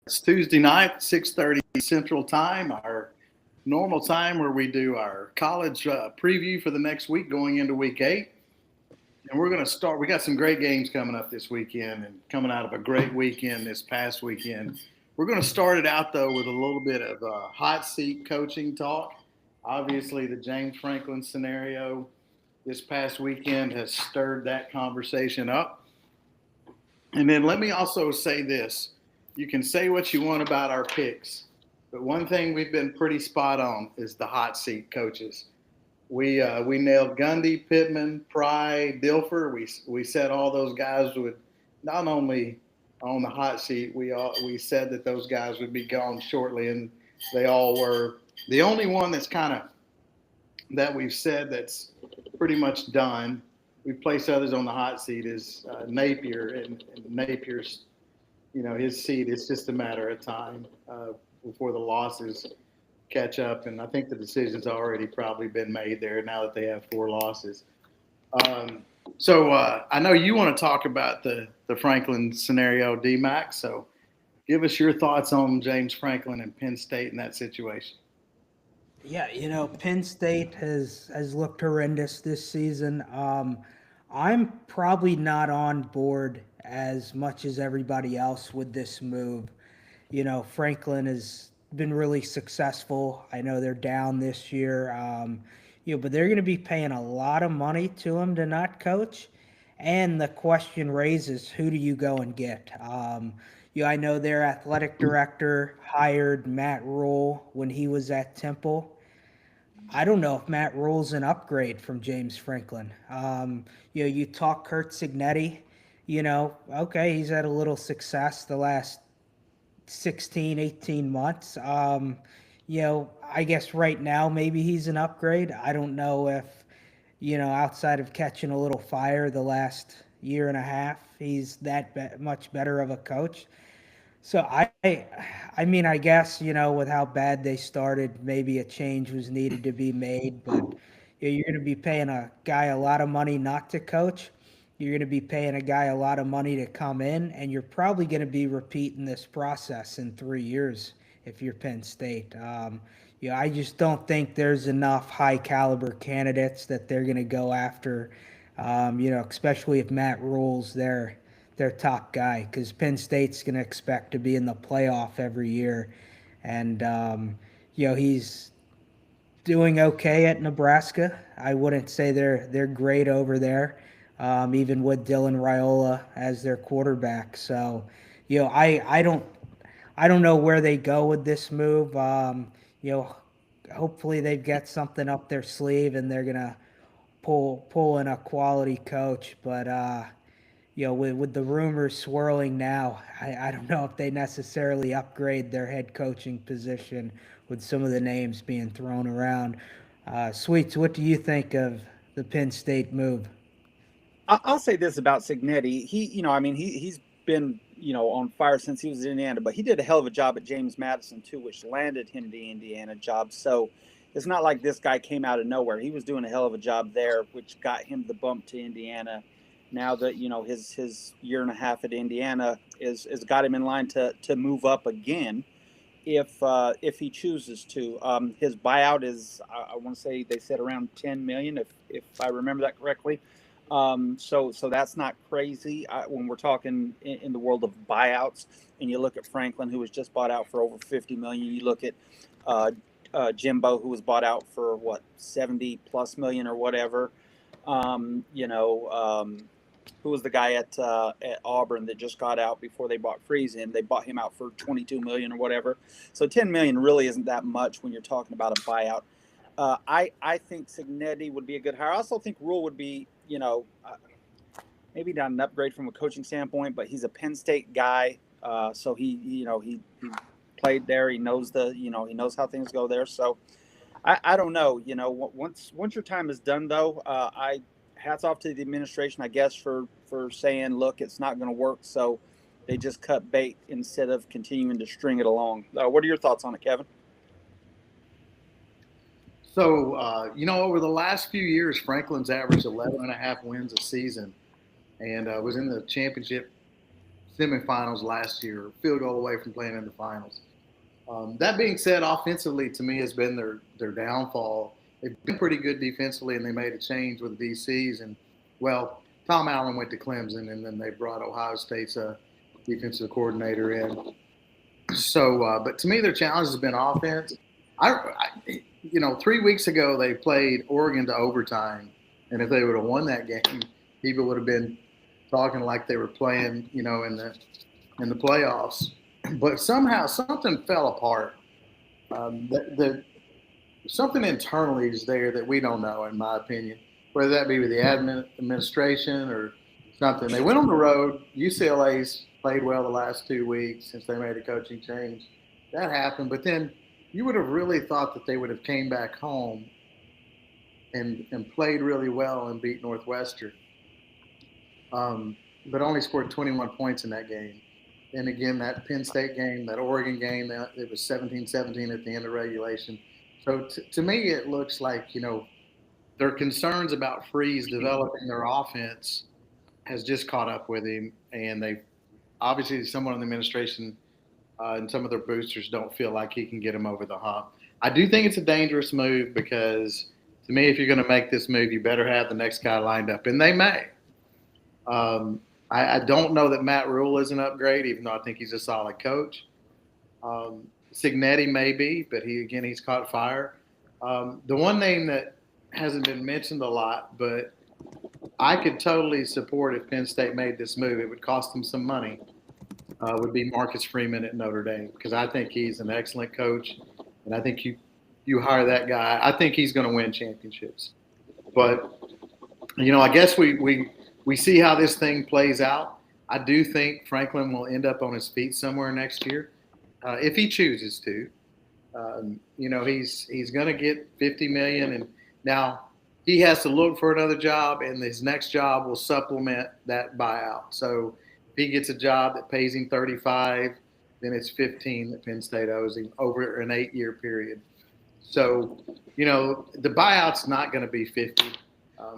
It's Tuesday night, 6:30 Central Time, our normal time where we do our college preview for the next week going into week 8. And we're going to start. We got some great games coming up this weekend and coming out of a great weekend this past weekend. We're going to start it out, though, with a little bit of hot seat coaching talk. Obviously, the James Franklin scenario this past weekend has stirred that conversation up. And then let me also say this. You can say what you want about our picks, but one thing we've been pretty spot on is the hot seat coaches. We nailed Gundy, Pittman, Pry, Dilfer. We said all those guys would not only on the hot seat. We said that those guys would be gone shortly, and they all were. The only one that's kind of that we've said that's pretty much done. We've placed others on the hot seat is Napier, and Napier's, his seat. It's just a matter of time before the losses catch up, and I think the decision's already probably been made there now that they have 4 losses. So I know you want to talk about the Franklin scenario, D-Mac, so give us your thoughts on James Franklin and Penn State in that situation. Yeah, Penn State has looked horrendous this season. I'm probably not on board as much as everybody else with this move. Franklin has been really successful. I know they're down this year, but they're going to be paying a lot of money to him to not coach. And the question raises, who do you go and get? I know their athletic director hired Matt Rule when he was at Temple. I don't know if Matt Rule's an upgrade from James Franklin. You talk Kurt Signetti, okay, he's had a little success the last 16, 18 months. I guess right now maybe he's an upgrade. I don't know if, outside of catching a little fire the last year and a half, he's that much better of a coach. So I mean, I guess with how bad they started, maybe a change was needed to be made. But you're going to be paying a guy a lot of money not to coach. You're going to be paying a guy a lot of money to come in, and you're probably going to be repeating this process in 3 years if you're Penn State. I just don't think there's enough high caliber candidates that they're going to go after. Especially if Matt Rule's their top guy, because Penn State's going to expect to be in the playoff every year. And, he's doing okay at Nebraska. I wouldn't say they're great over there, even with Dylan Raiola as their quarterback. So, I don't know where they go with this move. Hopefully they get something up their sleeve and they're gonna pull in a quality coach. But with the rumors swirling now, I don't know if they necessarily upgrade their head coaching position with some of the names being thrown around. Sweets, what do you think of the Penn State move? I'll say this about Signetti. He's been, on fire since he was in Indiana, but he did a hell of a job at James Madison too, which landed him the Indiana job. So it's not like this guy came out of nowhere. He was doing a hell of a job there, which got him the bump to Indiana. Now that his year and a half at Indiana is got him in line to move up again, if he chooses to. His buyout is, I want to say they said around $10 million, if I remember that correctly. So that's not crazy when we're talking in the world of buyouts. And you look at Franklin, who was just bought out for over $50 million. You look at Jimbo, who was bought out for what, 70 plus million or whatever. Who was the guy at Auburn that just got out before they bought Friesen? They bought him out for 22 million or whatever. So 10 million really isn't that much when you're talking about a buyout. I think Signetti would be a good hire. I also think Rule would be, maybe not an upgrade from a coaching standpoint, but he's a Penn State guy. So he played there. He knows he knows how things go there. So I don't know. Once your time is done, though, hats off to the administration, I guess, for saying, look, it's not going to work. So they just cut bait instead of continuing to string it along. What are your thoughts on it, Kevin? So, over the last few years, Franklin's averaged 11 and a half wins a season and was in the championship semifinals last year, field goal away from playing in the finals. That being said, offensively to me has been their downfall. They've been pretty good defensively, and they made a change with DCs. And well, Tom Allen went to Clemson, and then they brought Ohio State's defensive coordinator in. So, but to me, their challenge has been offense. 3 weeks ago they played Oregon to overtime, and if they would have won that game, people would have been talking like they were playing, in the playoffs. But somehow something fell apart. Something internally is there that we don't know, in my opinion, whether that be with the administration or something. They went on the road. UCLA's played well the last 2 weeks since they made a coaching change. That happened, but then you would have really thought that they would have came back home and played really well and beat Northwestern, but only scored 21 points in that game. And again, that Penn State game, that Oregon game, it was 17-17 at the end of regulation. So to me, it looks like, their concerns about Freeze developing their offense has just caught up with him. And they obviously, someone in the administration and some of their boosters don't feel like he can get them over the hump. I do think it's a dangerous move because, to me, if you're going to make this move, you better have the next guy lined up. And they may. I don't know that Matt Rule is an upgrade, even though I think he's a solid coach. Cignetti may be, but he's caught fire. The one name that hasn't been mentioned a lot, but I could totally support if Penn State made this move. It would cost them some money. Would be Marcus Freeman at Notre Dame, because I think he's an excellent coach, and I think you hire that guy. I think he's going to win championships. But I guess we see how this thing plays out. I do think Franklin will end up on his feet somewhere next year, if he chooses to. He's going to get $50 million, and now he has to look for another job, and his next job will supplement that buyout. So if he gets a job that pays him $35, then it's $15 that Penn State owes him over an 8-year period. So, the buyout's not going to be $50,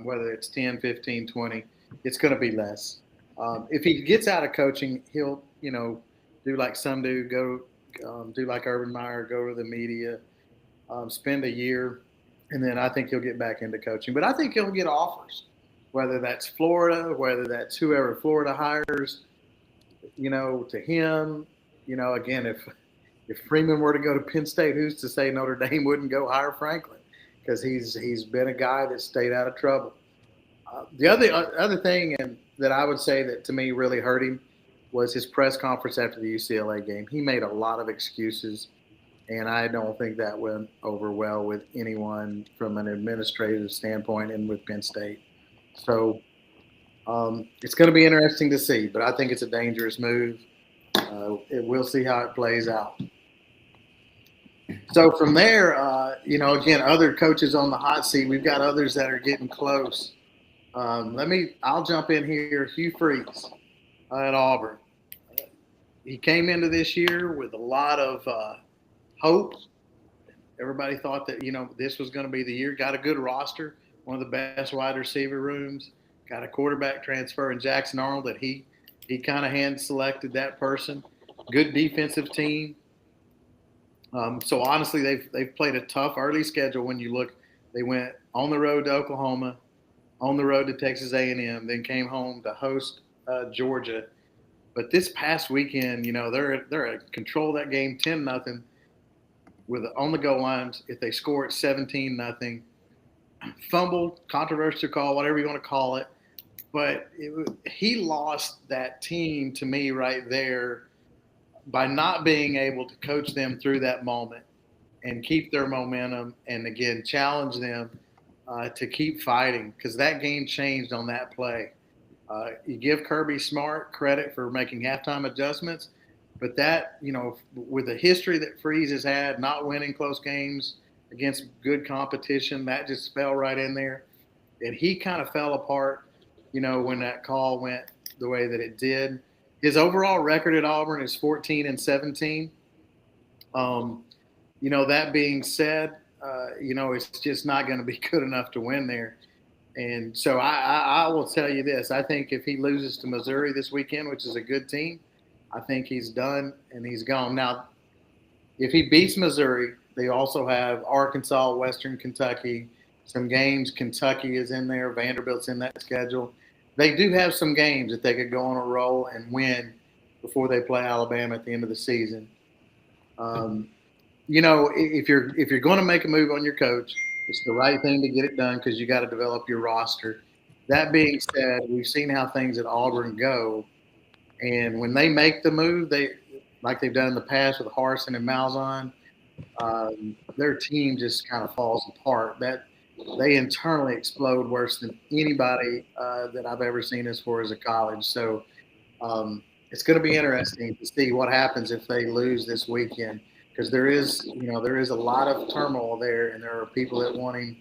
whether it's 10, 15, 20. It's going to be less. If he gets out of coaching, he'll, do like some do, go do like Urban Meyer, go to the media, spend a year, and then I think he'll get back into coaching. But I think he'll get offers, whether that's Florida, whether that's whoever Florida hires, to him. Again, if Freeman were to go to Penn State, who's to say Notre Dame wouldn't go hire Franklin? Because he's been a guy that stayed out of trouble. The other thing that I would say that to me really hurt him was his press conference after the UCLA game. He made a lot of excuses, and I don't think that went over well with anyone from an administrative standpoint and with Penn State. So it's going to be interesting to see, but I think it's a dangerous move. We'll see how it plays out. So from there, again, other coaches on the hot seat. We've got others that are getting close. I'll jump in here. Hugh Freeze at Auburn. He came into this year with a lot of hope. Everybody thought that, this was going to be the year. Got a good roster, one of the best wide receiver rooms. Got a quarterback transfer in Jackson Arnold that he kind of hand selected that person. Good defensive team. So honestly, they've played a tough early schedule. When you look, they went on the road to Oklahoma, on the road to Texas A&M, then came home to host Georgia. But this past weekend, they're control that game 10-0 with on the goal lines. If they score it 17-0, fumbled, controversial call, whatever you want to call it. But he lost that team to me right there by not being able to coach them through that moment and keep their momentum and, again, challenge them to keep fighting, because that game changed on that play. You give Kirby Smart credit for making halftime adjustments, but that, with the history that Freeze has had, not winning close games against good competition, that just fell right in there. And he kind of fell apart, when that call went the way that it did. His overall record at Auburn is 14-17. That being said, it's just not going to be good enough to win there. And so I will tell you this. I think if he loses to Missouri this weekend, which is a good team, I think he's done and he's gone. Now, if he beats Missouri, they also have Arkansas, Western Kentucky, some games. Kentucky is in there. Vanderbilt's in that schedule. They do have some games that they could go on a roll and win before they play Alabama at the end of the season. Um, if you're going to make a move on your coach, it's the right thing to get it done because you got to develop your roster. That being said, we've seen how things at Auburn go, and when they make the move, they like they've done in the past with Harsin and Malzahn, their team just kind of falls apart. That they internally explode worse than anybody that I've ever seen as far as a college. So it's going to be interesting to see what happens if they lose this weekend because there is a lot of turmoil there, and there are people that want him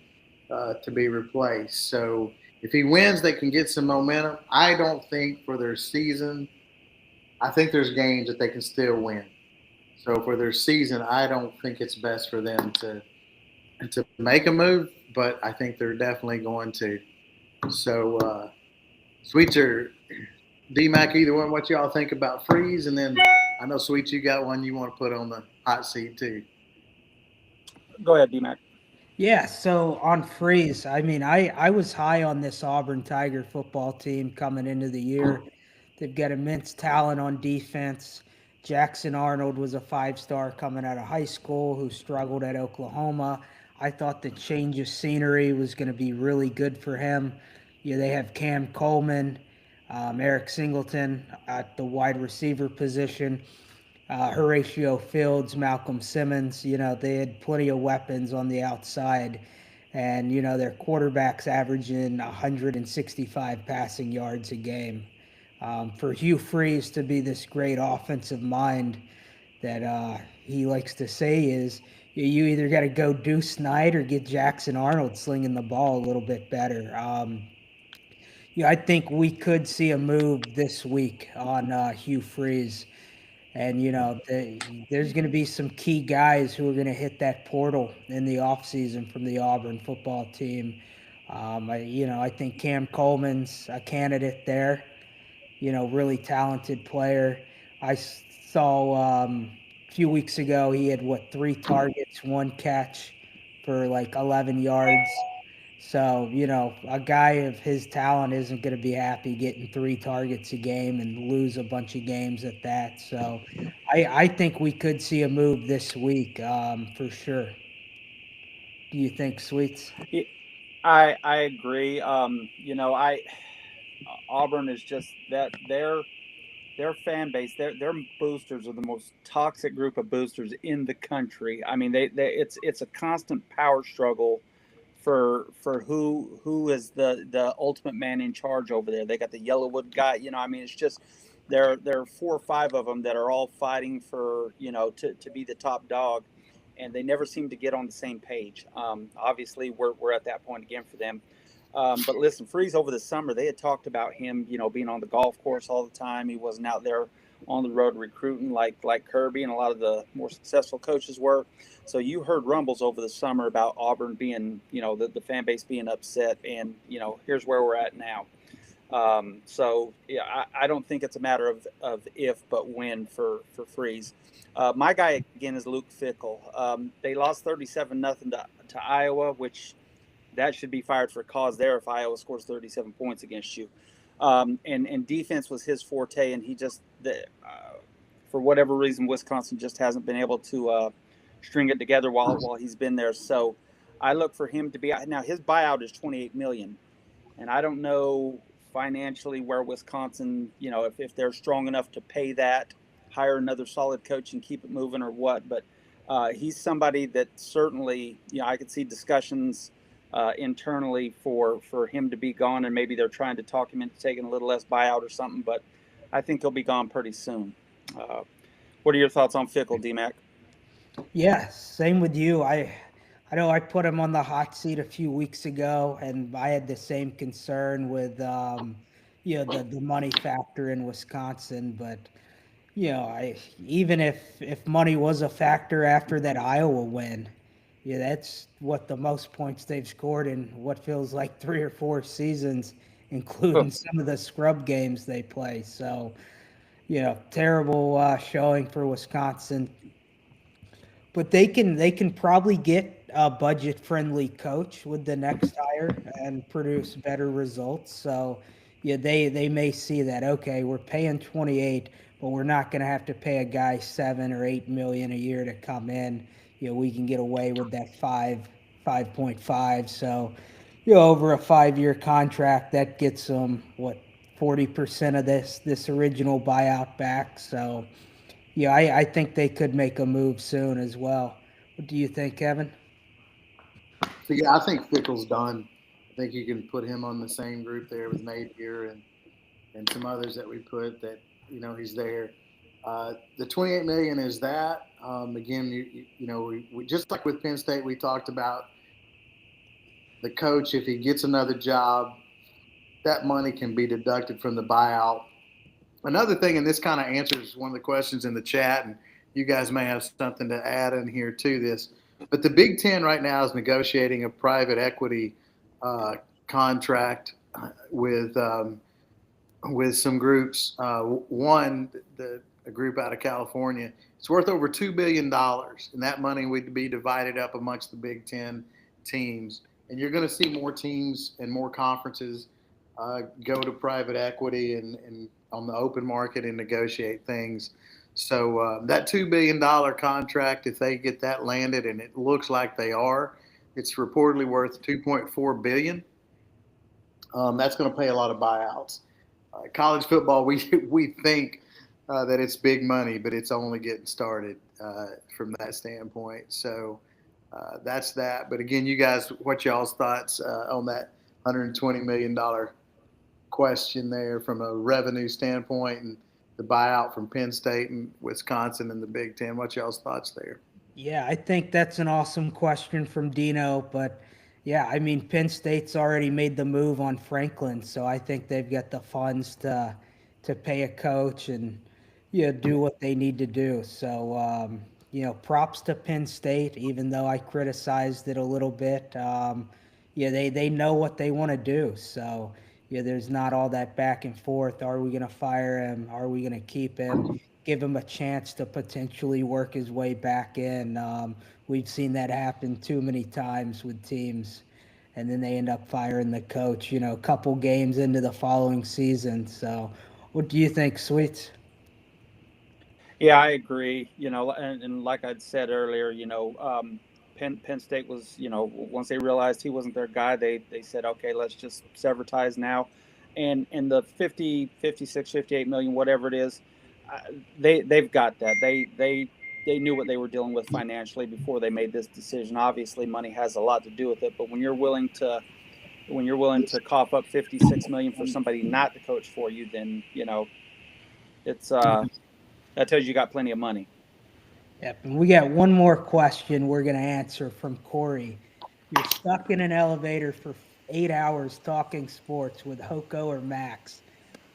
to be replaced. So if he wins, they can get some momentum. I don't think for their season. I think there's games that they can still win. So for their season, I don't think it's best for them to make a move, but I think they're definitely going to. So, Sweets or D-Mac, either one, what y'all think about Freeze? And then I know, Sweets, you got one you want to put on the hot seat too. Go ahead, D-Mac. Yeah, so on Freeze, I mean, I was high on this Auburn Tiger football team coming into the year. They've got immense talent on defense. Jackson Arnold was a 5-star coming out of high school who struggled at Oklahoma. I thought the change of scenery was going to be really good for him. They have Cam Coleman, Eric Singleton at the wide receiver position, Horatio Fields, Malcolm Simmons. They had plenty of weapons on the outside. And, their quarterback's averaging 165 passing yards a game. For Hugh Freeze to be this great offensive mind that he likes to say is you either got to go Deuce Knight or get Jackson Arnold slinging the ball a little bit better. I think we could see a move this week on Hugh Freeze. And, there's going to be some key guys who are going to hit that portal in the offseason from the Auburn football team. I think Cam Coleman's a candidate there, really talented player. I saw a few weeks ago he had, 3 targets, 1 catch for like 11 yards. So, a guy of his talent isn't going to be happy getting 3 targets a game and lose a bunch of games at that. So, I think we could see a move this week for sure. Do you think, Sweets? I agree. Auburn is just that their fan base, their boosters are the most toxic group of boosters in the country. I mean, it's a constant power struggle for who is the ultimate man in charge over there. They got the Yellowwood guy. I mean, it's just there are 4 or 5 of them that are all fighting for to be the top dog, and they never seem to get on the same page. Obviously, we're at that point again for them. But listen, Freeze over the summer, they had talked about him, being on the golf course all the time. He wasn't out there on the road recruiting like Kirby and a lot of the more successful coaches were. So you heard rumbles over the summer about Auburn being, the fan base being upset, and here's where we're at now. So yeah, I don't think it's a matter of if but when for Freeze. My guy again is Luke Fickell. They lost 37-0 to Iowa, which that should be fired for cause there if Iowa scores 37 points against you. And defense was his forte, and he just for whatever reason Wisconsin just hasn't been able to string it together while he's been there. So I look for him to be now. His buyout is $28 million, and I don't know financially where Wisconsin, if they're strong enough to pay that, hire another solid coach and keep it moving or what. But he's somebody that certainly, I could see discussions internally for him to be gone, and maybe they're trying to talk him into taking a little less buyout or something, but I think he'll be gone pretty soon. What are your thoughts on Fickell, D-Mac? Yeah, same with you. I know I put him on the hot seat a few weeks ago, and I had the same concern with the money factor in Wisconsin. But even if money was a factor after that Iowa win, that's what the most points they've scored in what feels like 3 or 4 seasons, including some of the scrub games they play. So terrible showing for Wisconsin. But they can probably get a budget friendly coach with the next hire and produce better results. So yeah, they may see that, okay, we're paying 28, but we're not going to have to pay a guy 7 or 8 million a year to come in. We can get away with that 5.5. So over a 5-year contract, that gets them what, 40% of this original buyout back. So yeah, I think they could make a move soon as well. What do you think, Kevin? So yeah, I think Fickle's done. I think you can put him on the same group there with Napier and some others that we put that he's there. The 28 million is that. Again, we just like with Penn State, we talked about the coach. If he gets another job, that money can be deducted from the buyout. Another thing, and this kind of answers one of the questions in the chat, and you guys may have something to add in here to this, but the Big Ten right now is negotiating a private equity contract with some groups. One, a group out of California, it's worth over $2 billion, and that money would be divided up amongst the Big Ten teams. And you're going to see more teams and more conferences go to private equity and on the open market and negotiate things. So that $2 billion contract, if they get that landed, and it looks like they are, it's reportedly worth $2.4 billion. That's going to pay a lot of buyouts. College football, we think that it's big money, but it's only getting started from that standpoint. So that's that. But again, you guys, what y'all's thoughts on that $120 million question there from a revenue standpoint and the buyout from Penn State and Wisconsin and the Big Ten? What y'all's thoughts there? Yeah, I think that's an awesome question from Dino. But yeah, I mean, Penn State's already made the move on Franklin, so I think they've got the funds to pay a coach and do what they need to do. So props to Penn State, even though I criticized it a little bit. They know what they want to do. So there's not all that back and forth. Are we going to fire him? Are we going to keep him? Give him a chance to potentially work his way back in. We've seen that happen too many times with teams, and then they end up firing the coach, a couple games into the following season. So what do you think, Sweets? Yeah, I agree. And like I'd said earlier, Penn State was, once they realized he wasn't their guy, they said, okay, let's just sever ties now. And the 50, 56, 58 million, whatever it is, they've got that. They knew what they were dealing with financially before they made this decision. Obviously, money has a lot to do with it, but when you're willing to cough up 56 million for somebody not to coach for you, then it's that tells you got plenty of money. Yep, and we got one more question we're going to answer from Corey. You're stuck in an elevator for 8 hours talking sports with Hoko or Max.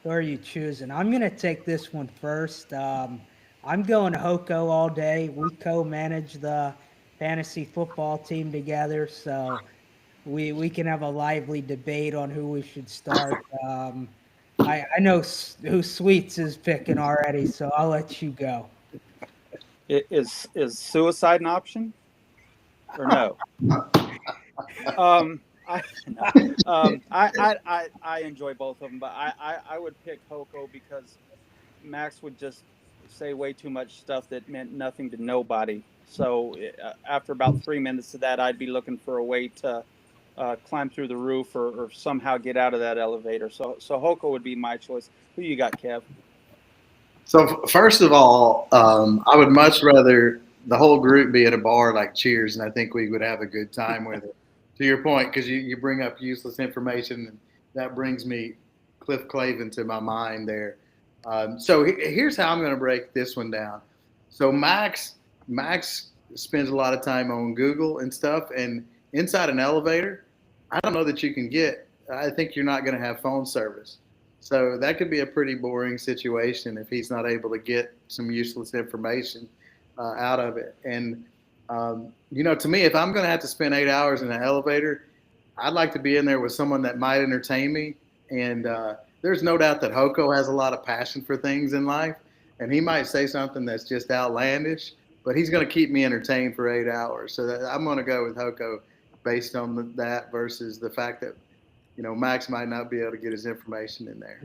Who are you choosing? I'm going to take this one first. I'm going Hoko all day. We co-manage the fantasy football team together, so we can have a lively debate on who we should start. I know who Sweets is picking already, so I'll let you go. Is suicide an option or no? I enjoy both of them, but I would pick Hoko because Max would just say way too much stuff that meant nothing to nobody. So after about 3 minutes of that, I'd be looking for a way to climb through the roof or somehow get out of that elevator. So Hoko would be my choice. Who you got, Kev? So first of all, I would much rather the whole group be at a bar like Cheers, and I think we would have a good time with it. To your point, because you bring up useless information, and that brings me Cliff Clavin to my mind there. So here's how I'm going to break this one down. So Max spends a lot of time on Google and stuff, and inside an elevator, I don't know that you can get. I think you're not going to have phone service. So that could be a pretty boring situation if he's not able to get some useless information out of it. And, to me, if I'm going to have to spend 8 hours in an elevator, I'd like to be in there with someone that might entertain me and there's no doubt that Hoko has a lot of passion for things in life, and he might say something that's just outlandish, but he's going to keep me entertained for 8 hours. So I'm going to go with Hoko based on that versus the fact that Max might not be able to get his information in there.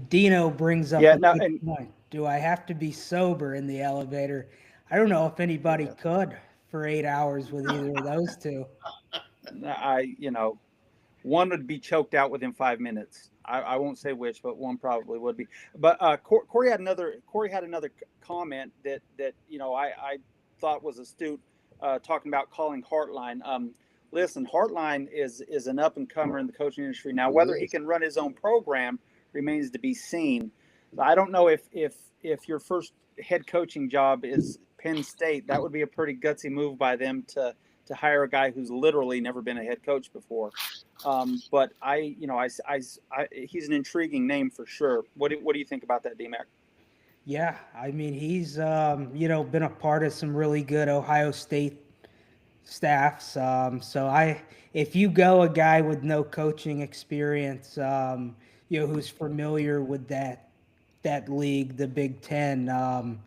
Dino brings up Yeah, a no, good and point. Do I have to be sober in the elevator? I don't know if anybody could for 8 hours with either of those two. one would be choked out within 5 minutes. I won't say which, but one probably would be. But Corey had another comment that I thought was astute, talking about calling Hartline. Listen, Hartline is an up and comer in the coaching industry now. Whether he can run his own program remains to be seen. I don't know if your first head coaching job is Penn State, that would be a pretty gutsy move by them to hire a guy who's literally never been a head coach before. But he's an intriguing name for sure. What do you think about that, D-Mac? Yeah, I mean, he's been a part of some really good Ohio State staffs. So if you go a guy with no coaching experience, who's familiar with that league, the Big Ten,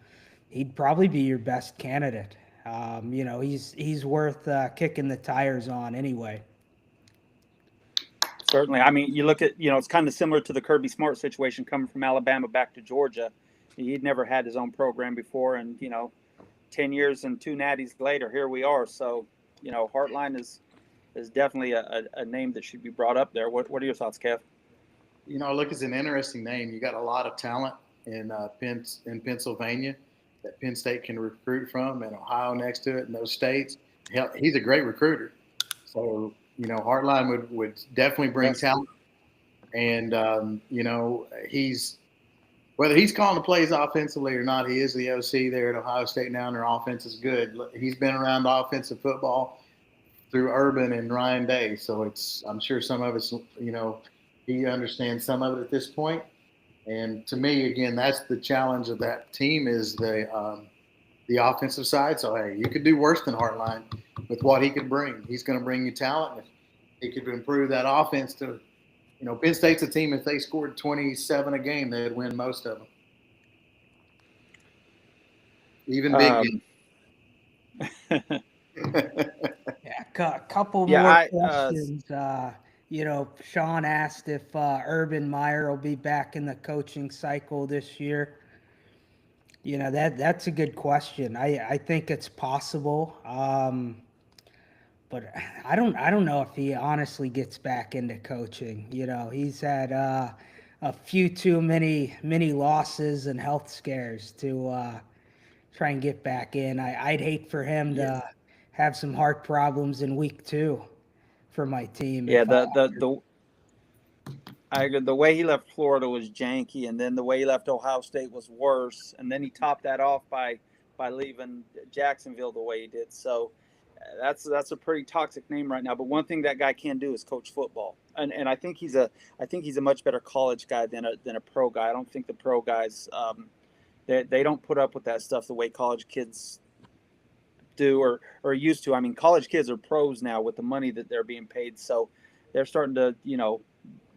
he'd probably be your best candidate. He's worth kicking the tires on anyway. Certainly. I mean, you look at, it's kind of similar to the Kirby Smart situation coming from Alabama back to Georgia. He'd never had his own program before, and 10 years and 2 natties later, here we are. So, Hartline is definitely a name that should be brought up there. What are your thoughts, Kev? Look, it's an interesting name. You got a lot of talent in Pennsylvania that Penn State can recruit from, and Ohio next to it, and those states. He's a great recruiter. So, Hartline would definitely bring talent. And, whether he's calling the plays offensively or not, he is the OC there at Ohio State now, and their offense is good. He's been around offensive football through Urban and Ryan Day. So I'm sure some of it's, he understands some of it at this point. And to me, again, that's the challenge of that team is the offensive side. So, hey, you could do worse than Hartline with what he could bring. He's going to bring you talent. He could improve that offense to, Penn State's a team, if they scored 27 a game, they'd win most of them. Even big games. A couple more questions. Sean asked if Urban Meyer will be back in the coaching cycle this year. That's a good question. I think it's possible. But I don't know if he honestly gets back into coaching. He's had a few too many losses and health scares to try and get back in. I'd hate for him to have some heart problems in week 2 for my team. Yeah, the way he left Florida was janky, and then the way he left Ohio State was worse, and then he topped that off by leaving Jacksonville the way he did. So that's a pretty toxic name right now. But one thing that guy can do is coach football, and I think he's a much better college guy than a pro guy. I don't think the pro guys they don't put up with that stuff the way college kids do or used to. I mean, college kids are pros now with the money that they're being paid, so they're starting to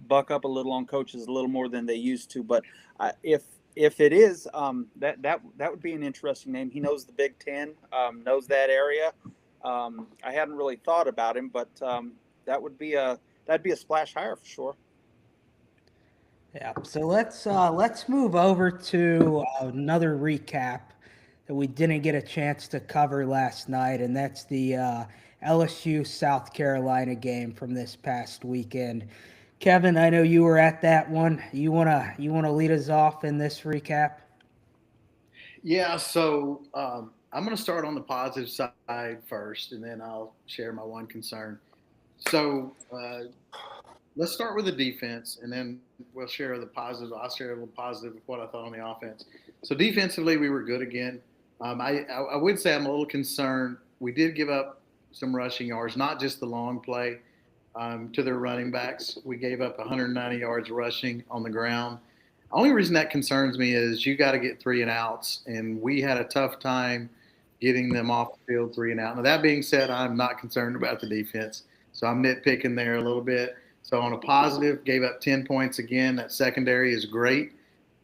buck up a little on coaches a little more than they used to. But if it is that would be an interesting name. He knows the Big Ten, knows that area. I hadn't really thought about him, but that'd be a splash hire for sure. Yeah. So let's move over to another recap that we didn't get a chance to cover last night, and that's the LSU South Carolina game from this past weekend. Kevin, I know you were at that one. You wanna lead us off in this recap? Yeah. So I'm going to start on the positive side first, and then I'll share my one concern. So let's start with the defense, and then we'll share the positive. I'll share a little positive of what I thought on the offense. So defensively, we were good again. I would say I'm a little concerned. We did give up some rushing yards, not just the long play to their running backs. We gave up 190 yards rushing on the ground. The only reason that concerns me is you got to get 3 and outs, and we had a tough time getting them off the field 3 and out. Now, that being said, I'm not concerned about the defense, so I'm nitpicking there a little bit. So on a positive, gave up 10 points again. That secondary is great.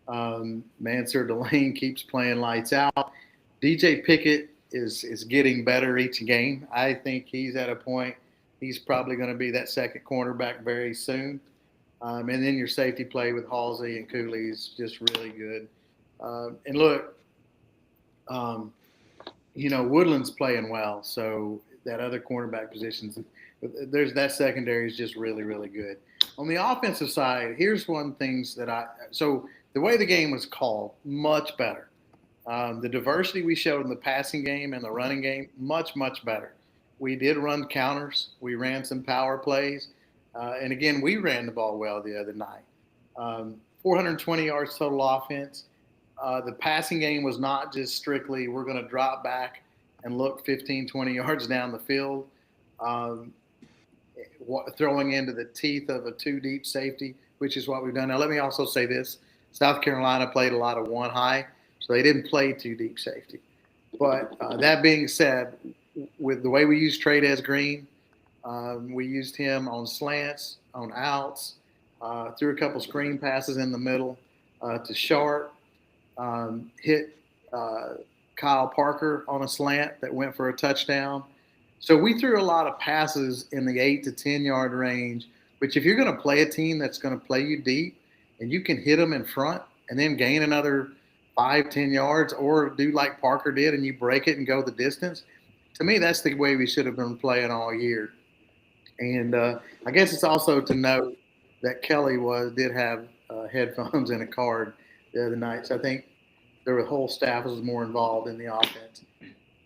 Mansur Delane keeps playing lights out. DJ Pickett is getting better each game. I think he's at a point he's probably going to be that second cornerback very soon. And then your safety play with Halsey and Cooley is just really good. And look, Woodland's playing well, so that other cornerback positions, that secondary is just really, really good. On the offensive side, here's one things so the way the game was called, much better. The diversity we showed in the passing game and the running game, much, much better. We did run counters. We ran some power plays. And again, we ran the ball well the other night. 420 yards total offense. The passing game was not just strictly we're going to drop back and look 15, 20 yards down the field, throwing into the teeth of a two-deep safety, which is what we've done. Now, let me also say this. South Carolina played a lot of one high, so they didn't play two deep safety. But that being said, with the way we use Trades Green, we used him on slants, on outs, threw a couple screen passes in the middle to Sharp, hit Kyle Parker on a slant that went for a touchdown. So we threw a lot of passes in the 8 to 10 yard range, which if you're going to play a team that's going to play you deep and you can hit them in front and then gain another 5-10 yards or do like Parker did and you break it and go the distance, to me, that's the way we should have been playing all year. And I guess it's also to note that Kelly did have headphones and a card the other night. So I think the whole staff was more involved in the offense.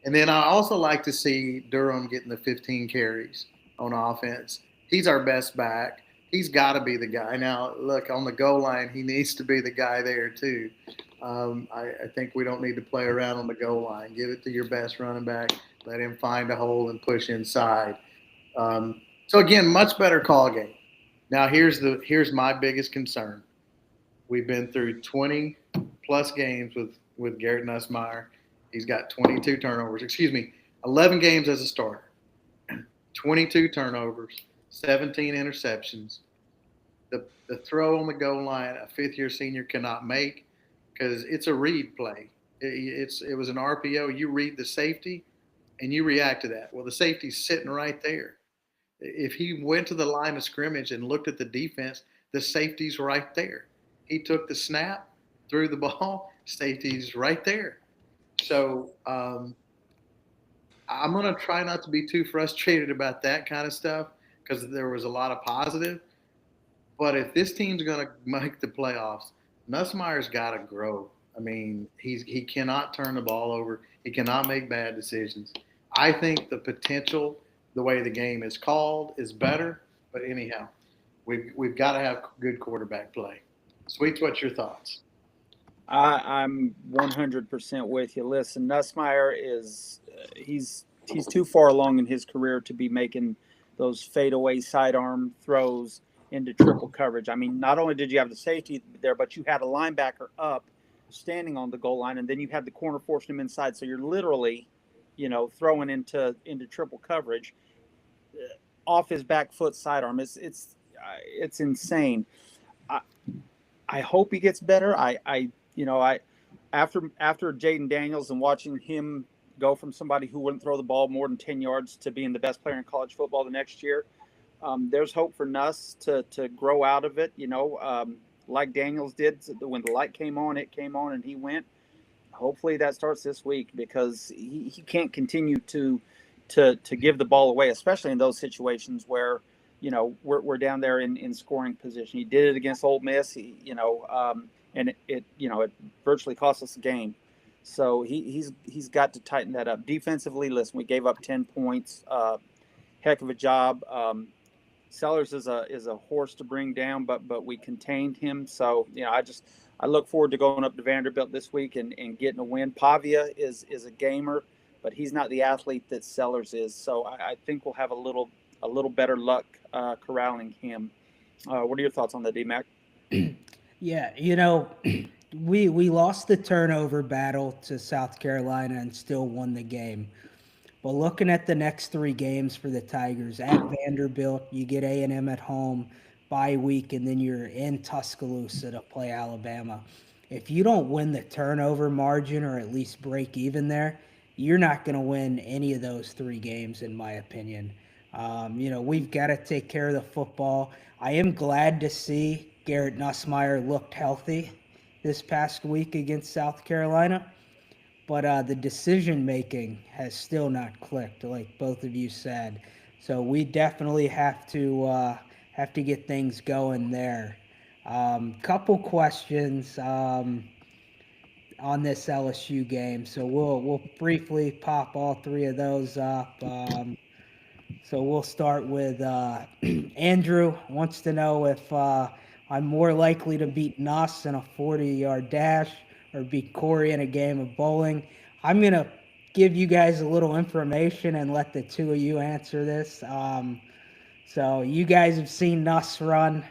And then I also like to see Durham getting the 15 carries on offense. He's our best back. He's got to be the guy. Now, look, on the goal line, he needs to be the guy there too. I think we don't need to play around on the goal line. Give it to your best running back. Let him find a hole and push inside. So again, much better call game. Now here's my biggest concern. We've been through 20 plus games with Garrett Nussmeier. He's got 22 turnovers. 11 games as a starter, 22 turnovers, 17 interceptions. The throw on the goal line, a fifth-year senior cannot make because it's a read play. It was an RPO. You read the safety, and you react to that. Well, the safety's sitting right there. If he went to the line of scrimmage and looked at the defense, the safety's right there. He took the snap, threw the ball, safety's right there. So I'm going to try not to be too frustrated about that kind of stuff because there was a lot of positive. But if this team's going to make the playoffs, Nussmeier's got to grow. I mean, he cannot turn the ball over. He cannot make bad decisions. I think the potential, the way the game is called, is better. But anyhow, we've got to have good quarterback play. Sweets, what's your thoughts? I'm 100% with you. Listen, Nussmeier he's too far along in his career to be making those fadeaway sidearm throws into triple coverage. I mean, not only did you have the safety there, but you had a linebacker up standing on the goal line, and then you had the corner forcing him inside. So you're literally, throwing into triple coverage off his back foot sidearm. It's insane. I hope he gets better. After Jaden Daniels and watching him go from somebody who wouldn't throw the ball more than 10 yards to being the best player in college football the next year, there's hope for Nuss to grow out of it. Like Daniels did when the light came on, it came on and he went. Hopefully that starts this week because he can't continue to give the ball away, especially in those situations where we're down there in scoring position. He did it against Ole Miss. And it virtually cost us a game. So he's got to tighten that up. Defensively, listen, we gave up 10 points. Heck of a job. Sellers is a horse to bring down, but we contained him. So I look forward to going up to Vanderbilt this week and getting a win. Pavia is a gamer, but he's not the athlete that Sellers is. So I think we'll have a little better luck corralling him. What are your thoughts on that, D-Mac? Yeah, we lost the turnover battle to South Carolina and still won the game. But looking at the next 3 games for the Tigers, at Vanderbilt, you get A&M at home, bye week, and then you're in Tuscaloosa to play Alabama. If you don't win the turnover margin or at least break even there, you're not going to win any of those 3 games, in my opinion. We've got to take care of the football. I am glad to see Garrett Nussmeier looked healthy this past week against South Carolina, but the decision making has still not clicked, like both of you said. So we definitely have to get things going there. Couple questions on this LSU game, so we'll briefly pop all 3 of those up. So we'll start with Andrew wants to know if I'm more likely to beat Nuss in a 40-yard dash or beat Corey in a game of bowling. I'm going to give you guys a little information and let the 2 of you answer this. So you guys have seen Nuss run,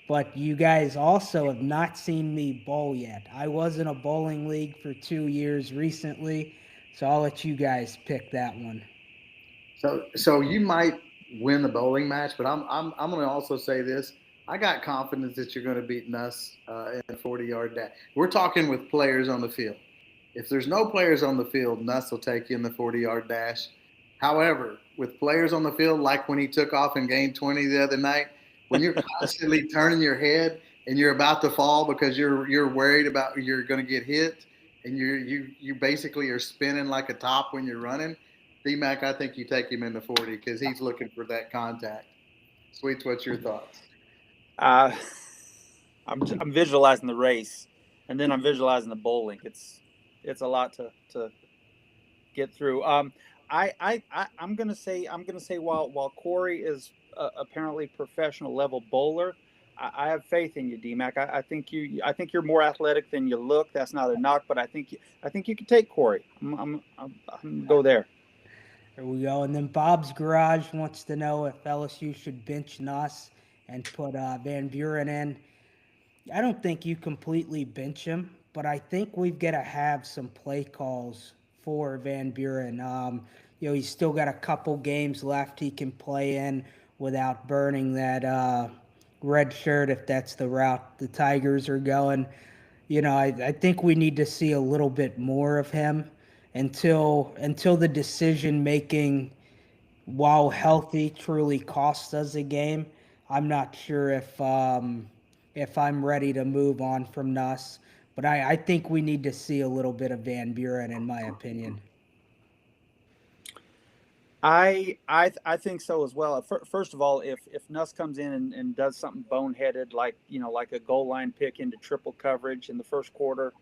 but you guys also have not seen me bowl yet. I was in a bowling league for 2 years recently, so I'll let you guys pick that one. So you might win the bowling match, but I'm going to also say this. I got confidence that you're going to beat Nuss in a 40-yard dash. We're talking with players on the field. If there's no players on the field, Nuss will take you in the 40-yard dash. However, with players on the field, like when he took off in game 20 the other night, when you're constantly turning your head and you're about to fall because you're worried about you're going to get hit, and you basically are spinning like a top when you're running, D-Mac, I think you take him in the 40 because he's looking for that contact. Sweets, what's your thoughts? I'm visualizing the race, and then I'm visualizing the bowling. It's a lot to get through. I'm gonna say while Corey is apparently professional level bowler, I have faith in you, D-Mac. I think you're more athletic than you look. That's not a knock, but I think you can take Corey. I'm gonna go there. There we go. And then Bob's Garage wants to know if LSU should bench Nuss and put Van Buren in. I don't think you completely bench him, but I think we've got to have some play calls for Van Buren. He's still got a couple games left he can play in without burning that red shirt, if that's the route the Tigers are going. I think we need to see a little bit more of him until the decision making, while healthy, truly costs us a game. I'm not sure if I'm ready to move on from Nuss, but I think we need to see a little bit of Van Buren, in my opinion. I think so as well. First of all, if Nuss comes in and does something boneheaded like a goal line pick into triple coverage in the first quarter,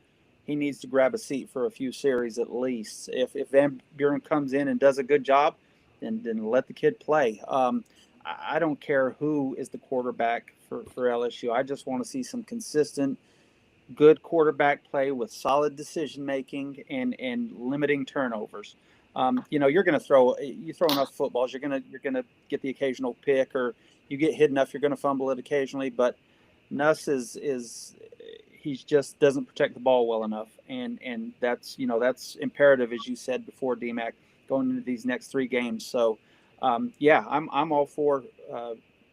he needs to grab a seat for a few series at least. If Van Buren comes in and does a good job, then let the kid play. I don't care who is the quarterback for LSU. I just want to see some consistent, good quarterback play with solid decision making and limiting turnovers. You're going to throw enough footballs. You're going to get the occasional pick, or you get hit enough, you're going to fumble it occasionally. But Nuss he just doesn't protect the ball well enough, and that's imperative, as you said before, D-Mac, going into these next 3 games. So I'm all for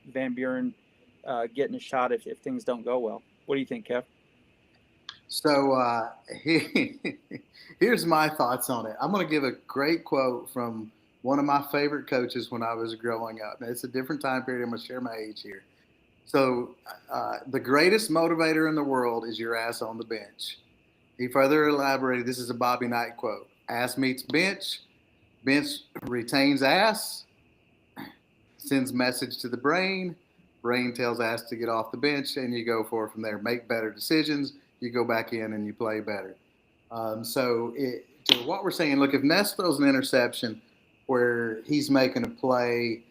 Van Buren getting a shot if things don't go well. What do you think, Kev? So here's my thoughts on it. I'm going to give a great quote from one of my favorite coaches when I was growing up. Now, it's a different time period. I'm going to share my age here. So the greatest motivator in the world is your ass on the bench. He further elaborated, this is a Bobby Knight quote: ass meets bench, bench retains ass, sends message to the brain, brain tells ass to get off the bench, and you go forward from there. Make better decisions. You go back in and you play better. So what we're saying, look, if Ness throws an interception where he's making a play,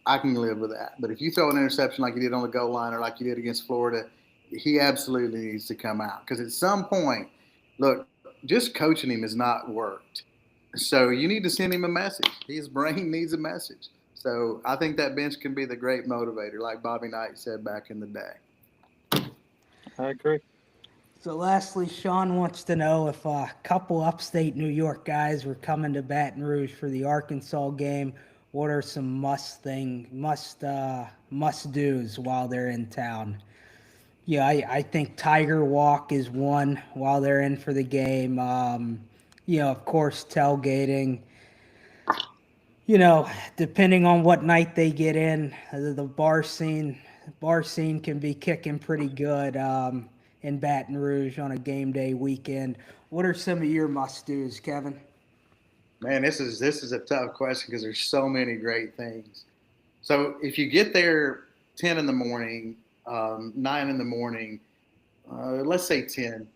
I can live with that. But if you throw an interception like you did on the goal line or like you did against Florida, he absolutely needs to come out. Because at some point, look, just coaching him has not worked. So you need to send him a message. His brain needs a message. So I think that bench can be the great motivator, like Bobby Knight said back in the day. I agree. So lastly, Sean wants to know if a couple upstate New York guys were coming to Baton Rouge for the Arkansas game, what are some must do's while they're in town? Yeah, I think Tiger Walk is one while they're in for the game. Of course, tailgating. Depending on what night they get in, the bar scene can be kicking pretty good in Baton Rouge on a game day weekend. What are some of your must-dos, Kevin? Man, this is a tough question because there's so many great things. So if you get there 10 in the morning, 9 in the morning, let's say 10,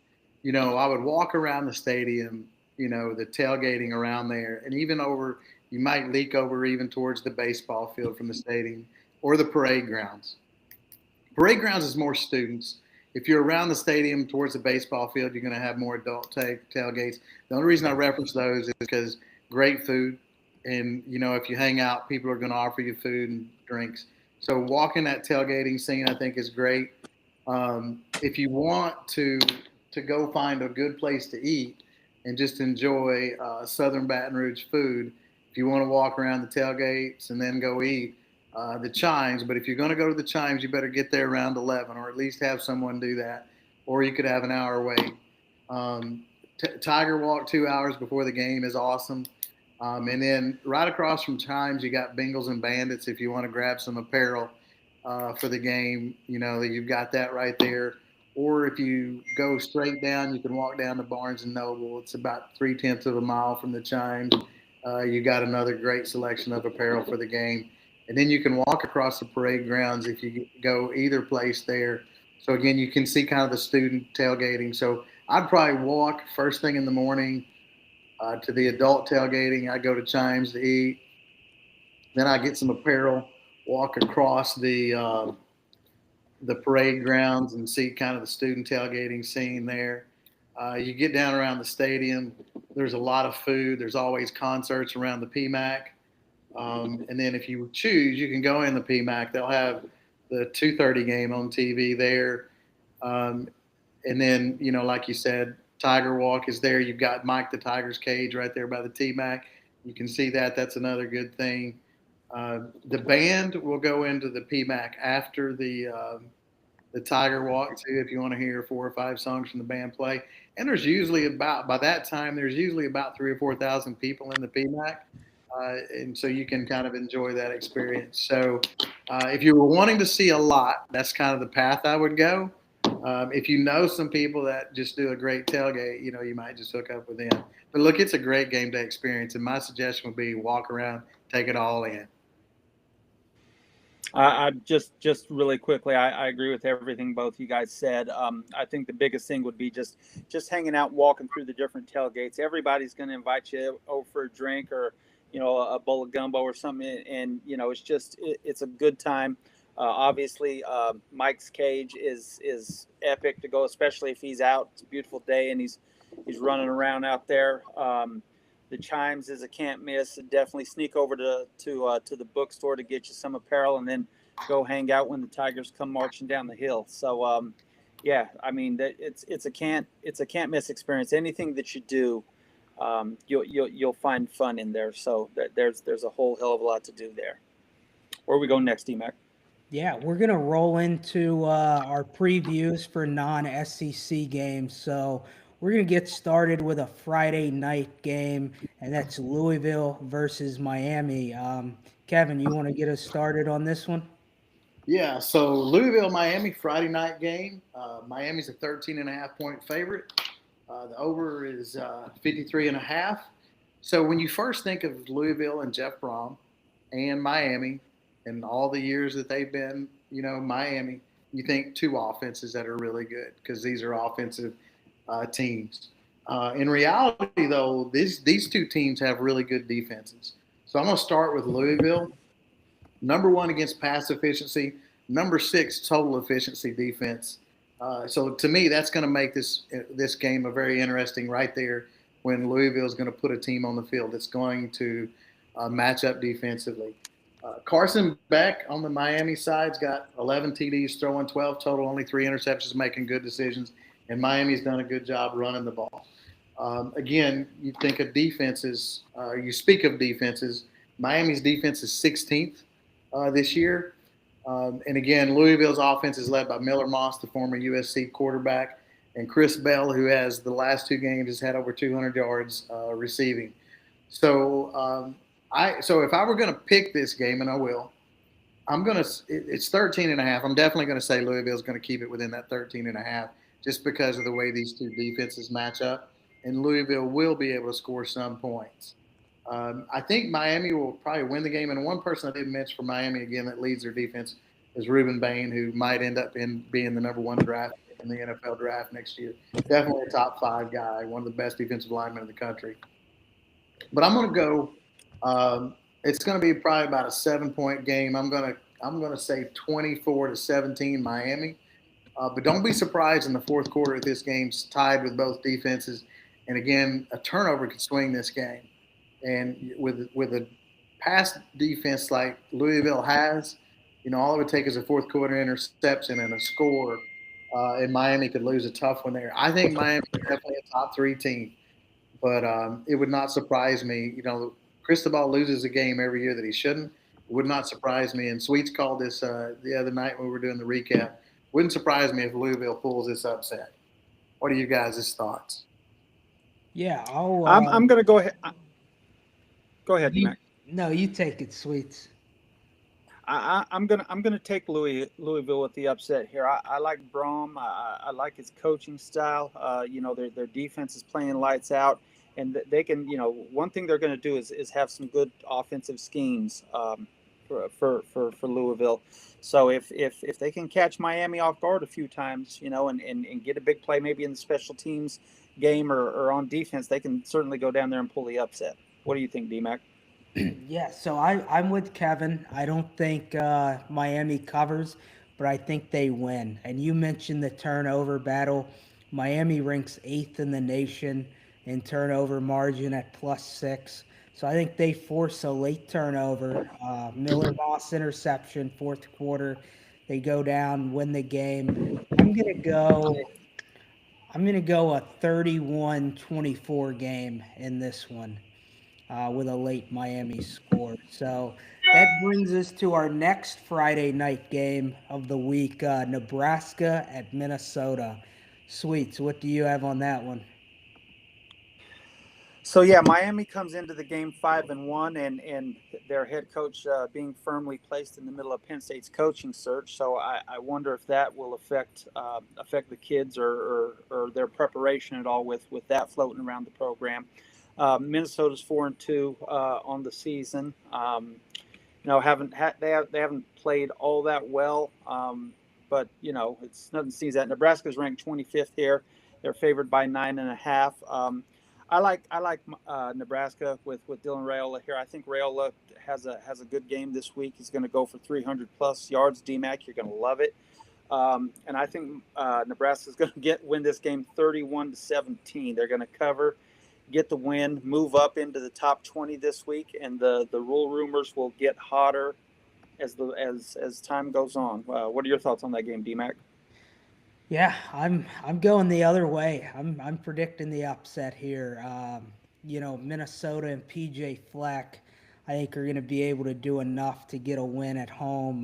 I would walk around the stadium, the tailgating around there, and even over, you might leak over even towards the baseball field from the stadium or the parade grounds. Parade grounds is more students. If you're around the stadium towards the baseball field, you're going to have more adult tailgates. The only reason I reference those is because great food, and if you hang out, people are going to offer you food and drinks. So walking that tailgating scene, I think, is great. If you want to go find a good place to eat and just enjoy Southern Baton Rouge food, if you want to walk around the tailgates and then go eat, the Chimes. But if you're going to go to the Chimes, you better get there around 11, or at least have someone do that, or you could have an hour wait. Tiger Walk 2 hours before the game is awesome. And then right across from Chimes, you got Bengals and Bandits. If you want to grab some apparel for the game, you've got that right there. Or if you go straight down, you can walk down to Barnes and Noble. It's about 3/10 of a mile from the Chimes. You got another great selection of apparel for the game. And then you can walk across the parade grounds if you go either place there. So again, you can see kind of the student tailgating. So I'd probably walk first thing in the morning to the adult tailgating. I go to Chimes to eat. Then I get some apparel, walk across the parade grounds and see kind of the student tailgating scene there. You get down around the stadium. There's a lot of food. There's always concerts around the PMAC. And then if you choose, you can go in the PMAC. They'll have the 2:30 game on TV there. And then, like you said, Tiger Walk is there. You've got Mike the Tiger's cage right there by the TMAC. You can see that. That's another good thing. The band will go into the PMAC after the Tiger Walk too, if you want to hear 4 or 5 songs from the band play. And there's usually by that time, there's usually about 3,000 or 4,000 people in the PMAC. And so you can kind of enjoy that experience. So if you were wanting to see a lot, that's kind of the path I would go. If you know some people that just do a great tailgate, you might just hook up with them. But look, it's a great game day experience. And my suggestion would be walk around, take it all in. I just really quickly, I agree with everything both you guys said. I think the biggest thing would be just hanging out, walking through the different tailgates. Everybody's going to invite you over for a drink or, a bowl of gumbo or something. And, it's a good time. Obviously, Mike's cage is epic to go, especially if he's out. It's a beautiful day and he's running around out there. The Chimes is a can't miss. Definitely sneak over to the bookstore to get you some apparel, and then go hang out when the Tigers come marching down the hill. So, it's a can't miss experience. Anything that you do, you'll find fun in there. So there's a whole hell of a lot to do there. Where we go next, D-Mac? Yeah, we're going to roll into our previews for non-SEC games. So we're going to get started with a Friday night game, and that's Louisville versus Miami. Kevin, you want to get us started on this one? Yeah, so Louisville-Miami Friday night game. Miami's a 13.5-point favorite. The over is 53.5. So when you first think of Louisville and Jeff Brom and Miami and all the years that they've been, Miami, you think two offenses that are really good because these are offensive teams. In reality, though, these two teams have really good defenses. So I'm going to start with Louisville. Number 1 against pass efficiency, number 6 total efficiency defense. So to me, that's going to make this game a very interesting right there when Louisville is going to put a team on the field that's going to match up defensively. Carson Beck on the Miami side's got 11 TDs, throwing 12 total, only 3 interceptions, making good decisions, and Miami's done a good job running the ball. Again, you think of defenses, you speak of defenses, Miami's defense is 16th this year. And again, Louisville's offense is led by Miller Moss, the former USC quarterback, and Chris Bell, who has the last 2 games has had over 200 yards receiving. So so if I were going to pick this game, and I will, it's 13.5. I'm definitely going to say Louisville's going to keep it within that 13.5 just because of the way these two defenses match up. And Louisville will be able to score some points. I think Miami will probably win the game. And one person I didn't mention for Miami, again, that leads their defense is Ruben Bain, who might end up being the number 1 draft in the NFL draft next year. Definitely a top 5 guy, one of the best defensive linemen in the country. But I'm going to go. It's going to be probably about a 7-point game. I'm going to say 24-17 Miami. But don't be surprised in the fourth quarter if this game's tied with both defenses. And again, a turnover could swing this game. And with a pass defense like Louisville has, all it would take is a fourth quarter interception and a score, and Miami could lose a tough one there. I think Miami is definitely a top 3 team, but it would not surprise me. Cristobal loses a game every year that he shouldn't. It would not surprise me. And Sweets called this the other night when we were doing the recap. Wouldn't surprise me if Louisville pulls this upset. What are you guys' thoughts? Yeah, I'm going to go ahead. Go ahead, Mac. No, you take it, Sweets. I'm gonna take Louisville with the upset here. I like Brom. I like his coaching style. Their defense is playing lights out, and they can. One thing they're going to do is have some good offensive schemes for Louisville. So if they can catch Miami off guard a few times, and get a big play maybe in the special teams game or on defense, they can certainly go down there and pull the upset. What do you think, D-Mac? Yeah, so I'm with Kevin. I don't think Miami covers, but I think they win. And you mentioned the turnover battle. Miami ranks 8th in the nation in turnover margin at +6. So I think they force a late turnover. Miller Moss interception, fourth quarter. They go down, win the game. I'm gonna go a 31-24 game in this one. With a late Miami score. So that brings us to our next Friday night game of the week, Nebraska at Minnesota. Sweets, what do you have on that one? So yeah, Miami comes into the game 5-1, and their head coach being firmly placed in the middle of Penn State's coaching search. So I wonder if that will affect the kids or their preparation at all with that floating around the program. Minnesota's 4-2 on the season. They haven't played all that well, but it's nothing to sneeze at. Nebraska's ranked 25th here. They're favored by 9.5. I like Nebraska with Dylan Raiola here. I think Raiola has a good game this week. He's going to go for 300 plus yards. DMAC, you're going to love it. And I think Nebraska's going to win this game 31-17. They're going to cover, get the win, move up into the top 20 this week, and the rule rumors will get hotter as time goes on. What are your thoughts on that game, DMAC? Yeah, I'm going the other way. I'm predicting the upset here. Minnesota and PJ Fleck, I think, are going to be able to do enough to get a win at home.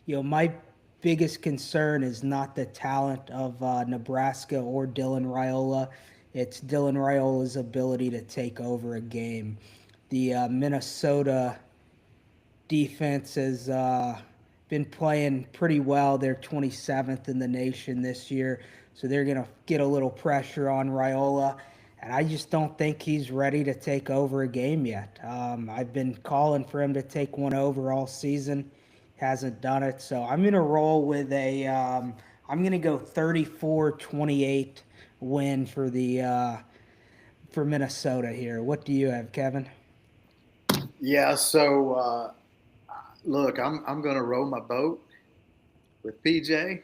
My biggest concern is not the talent of Nebraska or Dylan Raiola. It's Dylan Raiola's ability to take over a game. The Minnesota defense has been playing pretty well. They're 27th in the nation this year, so they're going to get a little pressure on Raiola, and I just don't think he's ready to take over a game yet. I've been calling for him to take one over all season. Hasn't done it, so I'm going to roll with I'm going to go 34-28 win for Minnesota here. What do you have, Kevin? Yeah, so look, I'm going to row my boat with PJ,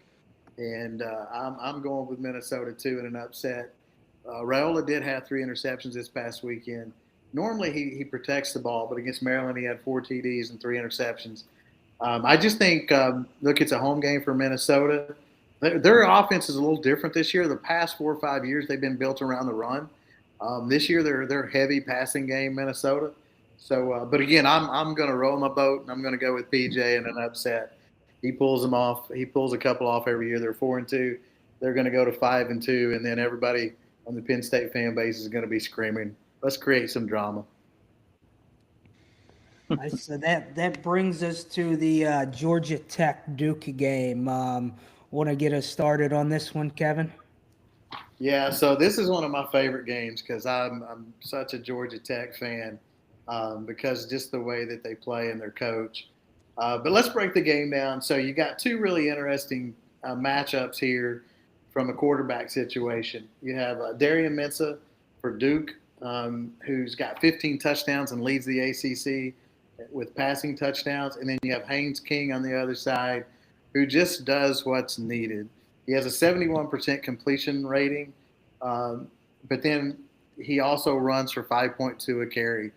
and I'm going with Minnesota too in an upset. Raiola did have 3 interceptions this past weekend. Normally he protects the ball, but against Maryland he had 4 TDs and 3 interceptions. I just think, look, it's a home game for Minnesota. Their offense is a little different this year. The past 4 or 5 years they've been built around the run. This year they're heavy passing game, Minnesota. So, but again, I'm going to roll my boat and I'm going to go with PJ in an upset. He pulls them off. He pulls a couple off every year. They're 4-2. They're going to go to 5-2, and then everybody on the Penn State fan base is going to be screaming, "Let's create some drama." So that brings us to the Georgia Tech Duke game. Want to get us started on this one, Kevin? Yeah, so this is one of my favorite games because I'm such a Georgia Tech fan because just the way that they play and their coach. But let's break the game down. So you got two really interesting matchups here from a quarterback situation. You have Darian Mensah for Duke, who's got 15 touchdowns and leads the ACC with passing touchdowns, and then you have Haynes King on the other side, who just does what's needed. He has a 71% completion rating, but then he also runs for 5.2 a carry.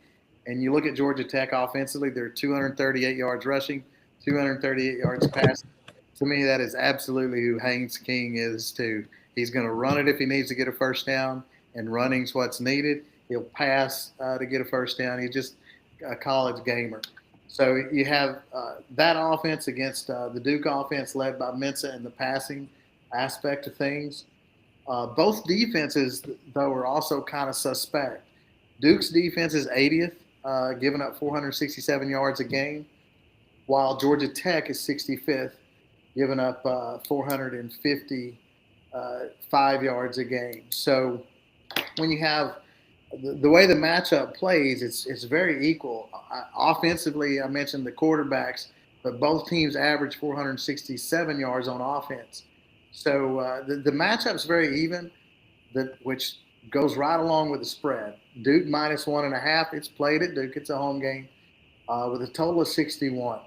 And you look at Georgia Tech offensively, they're 238 yards rushing, 238 yards passing. To me, that is absolutely who Haynes King is too. He's going to run it if he needs to get a first down, and running's what's needed. He'll pass to get a first down. He's just a college gamer. So you have that offense against the Duke offense led by Mensah in the passing aspect of things. Both defenses, though, are also kind of suspect. Duke's defense is 80th, giving up 467 yards a game, while Georgia Tech is 65th, giving up 455 yards a game. So when you have the way the matchup plays, it's very equal. Offensively, I mentioned the quarterbacks, but both teams average 467 yards on offense. So the matchup's very even, which goes right along with the spread. Duke minus 1.5. It's played at Duke. It's a home game with a total of 61.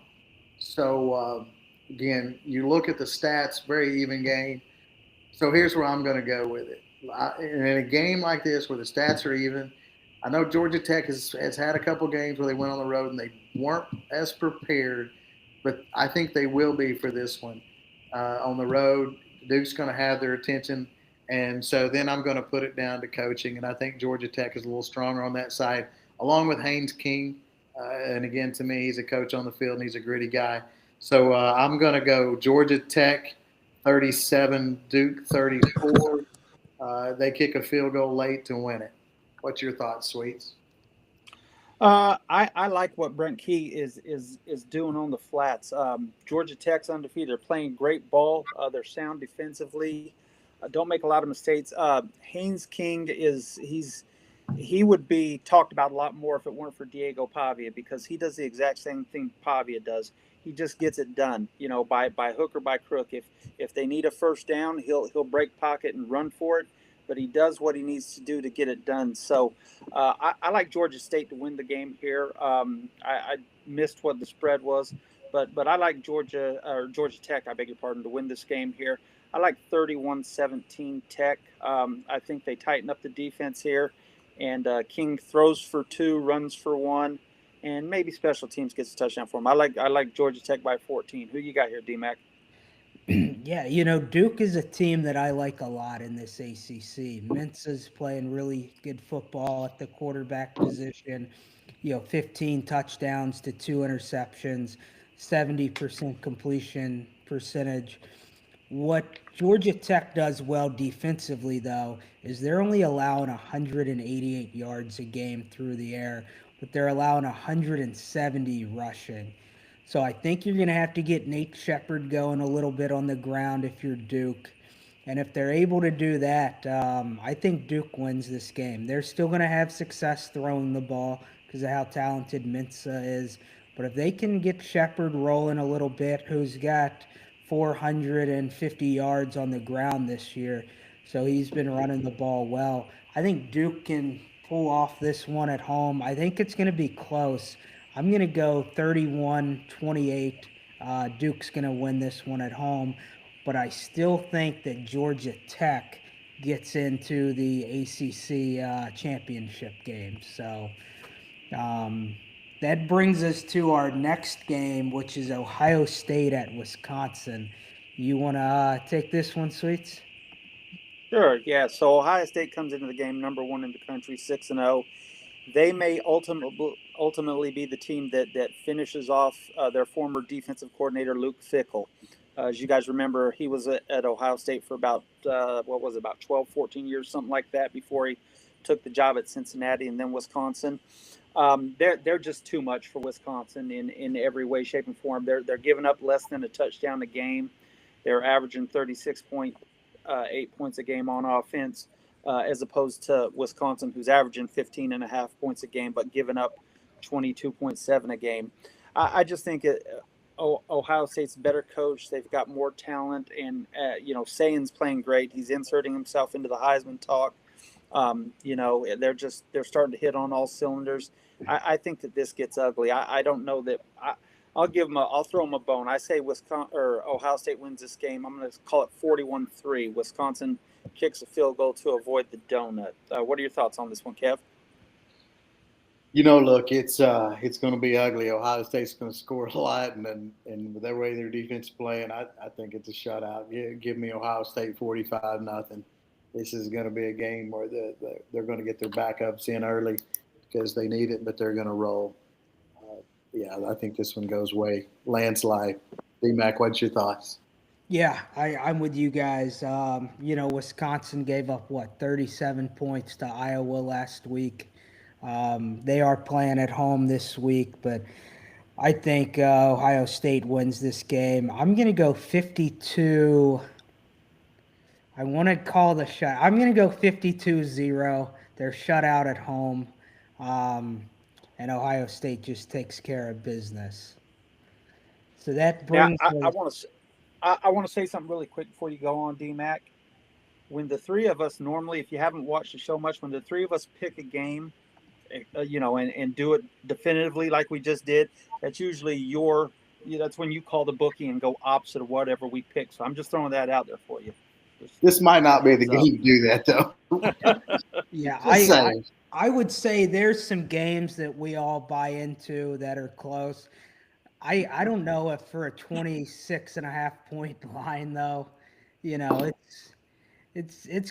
So again, you look at the stats, very even game. So here's where I'm going to go with it. In a game like this where the stats are even, I know Georgia Tech has had a couple games where they went on the road and they weren't as prepared, but I think they will be for this one. On the road, Duke's going to have their attention. And so then I'm going to put it down to coaching. And I think Georgia Tech is a little stronger on that side, along with Haynes King. And again, to me, he's a coach on the field and he's a gritty guy. So I'm going to go Georgia Tech 37, Duke 34. They kick a field goal late to win it. What's your thoughts, Sweets? I like what Brent Key is doing on the flats. Georgia Tech's undefeated. They're playing great ball. They're sound defensively. Don't make a lot of mistakes. Haynes King he would be talked about a lot more if it weren't for Diego Pavia, because he does the exact same thing Pavia does. He just gets it done, by hook or by crook. If they need a first down, he'll break pocket and run for it. But he does what he needs to do to get it done. So I like Georgia State to win the game here. I missed what the spread was, but I like Georgia Tech, I beg your pardon, to win this game here. I like 31-17 Tech. I think they tighten up the defense here, and King throws for 2, runs for 1, and maybe special teams gets a touchdown for him. I like Georgia Tech by 14. Who you got here, D-Mac? Yeah, Duke is a team that I like a lot in this ACC. Mensah's playing really good football at the quarterback position. 15 touchdowns to 2 interceptions, 70% completion percentage. What Georgia Tech does well defensively, though, is they're only allowing 188 yards a game through the air, but they're allowing 170 rushing. So I think you're going to have to get Nate Shepherd going a little bit on the ground if you're Duke. And if they're able to do that, I think Duke wins this game. They're still going to have success throwing the ball because of how talented Mensah is. But if they can get Shepherd rolling a little bit, who's got 450 yards on the ground this year, so he's been running the ball well, I think Duke can pull off this one at home. I think it's going to be close. I'm going to go 31-28. Duke's going to win this one at home, but I still think that Georgia Tech gets into the ACC championship game. So that brings us to our next game, which is Ohio State at Wisconsin. You want to take this one, Sweets? Sure, yeah. So Ohio State comes into the game number 1 in the country, 6-0. they may ultimately be the team that finishes off their former defensive coordinator Luke Fickell. As you guys remember, he was at Ohio State for about what was it, about 12, 14 years, something like that, before he took the job at Cincinnati and then Wisconsin. They're just too much for Wisconsin in every way, shape, and form. They're giving up less than a touchdown a game. They're averaging 36.8 points a game on offense, as opposed to Wisconsin, who's averaging 15.5 points a game, but giving up 22.7 a game. I just think Ohio State's better coach. They've got more talent, and Sayan's playing great. He's inserting himself into the Heisman talk. They're starting to hit on all cylinders. I think that this gets ugly. I don't know that. I'll throw them a bone. I say Ohio State wins this game. I'm going to call it 41-3. Wisconsin kicks a field goal to avoid the donut. What are your thoughts on this one, Kev? Look, it's going to be ugly. Ohio State's going to score a lot, and the way their defense is playing, I think it's a shutout. Give me Ohio State 45-0. This is going to be a game where they're going to get their backups in early because they need it, but they're going to roll. I think this one goes away. Landslide. D-Mac, what's your thoughts? Yeah, I'm with you guys. Wisconsin gave up, 37 points to Iowa last week. They are playing at home this week, but I think Ohio State wins this game. I'm going to go 52. I want to call the shot. I'm going to go 52-0. They're shut out at home. And Ohio State just takes care of business. So that brings. I want to say something really quick before you go on, D-Mac. When the three of us normally, if you haven't watched the show much, when the three of us pick a game, and do it definitively like we just did, that's usually that's when you call the bookie and go opposite of whatever we pick. So I'm just throwing that out there for you. This might not be the game to do that, though. Yeah, I would say there's some games that we all buy into that are close. I don't know if for a 26.5 point line, though, it's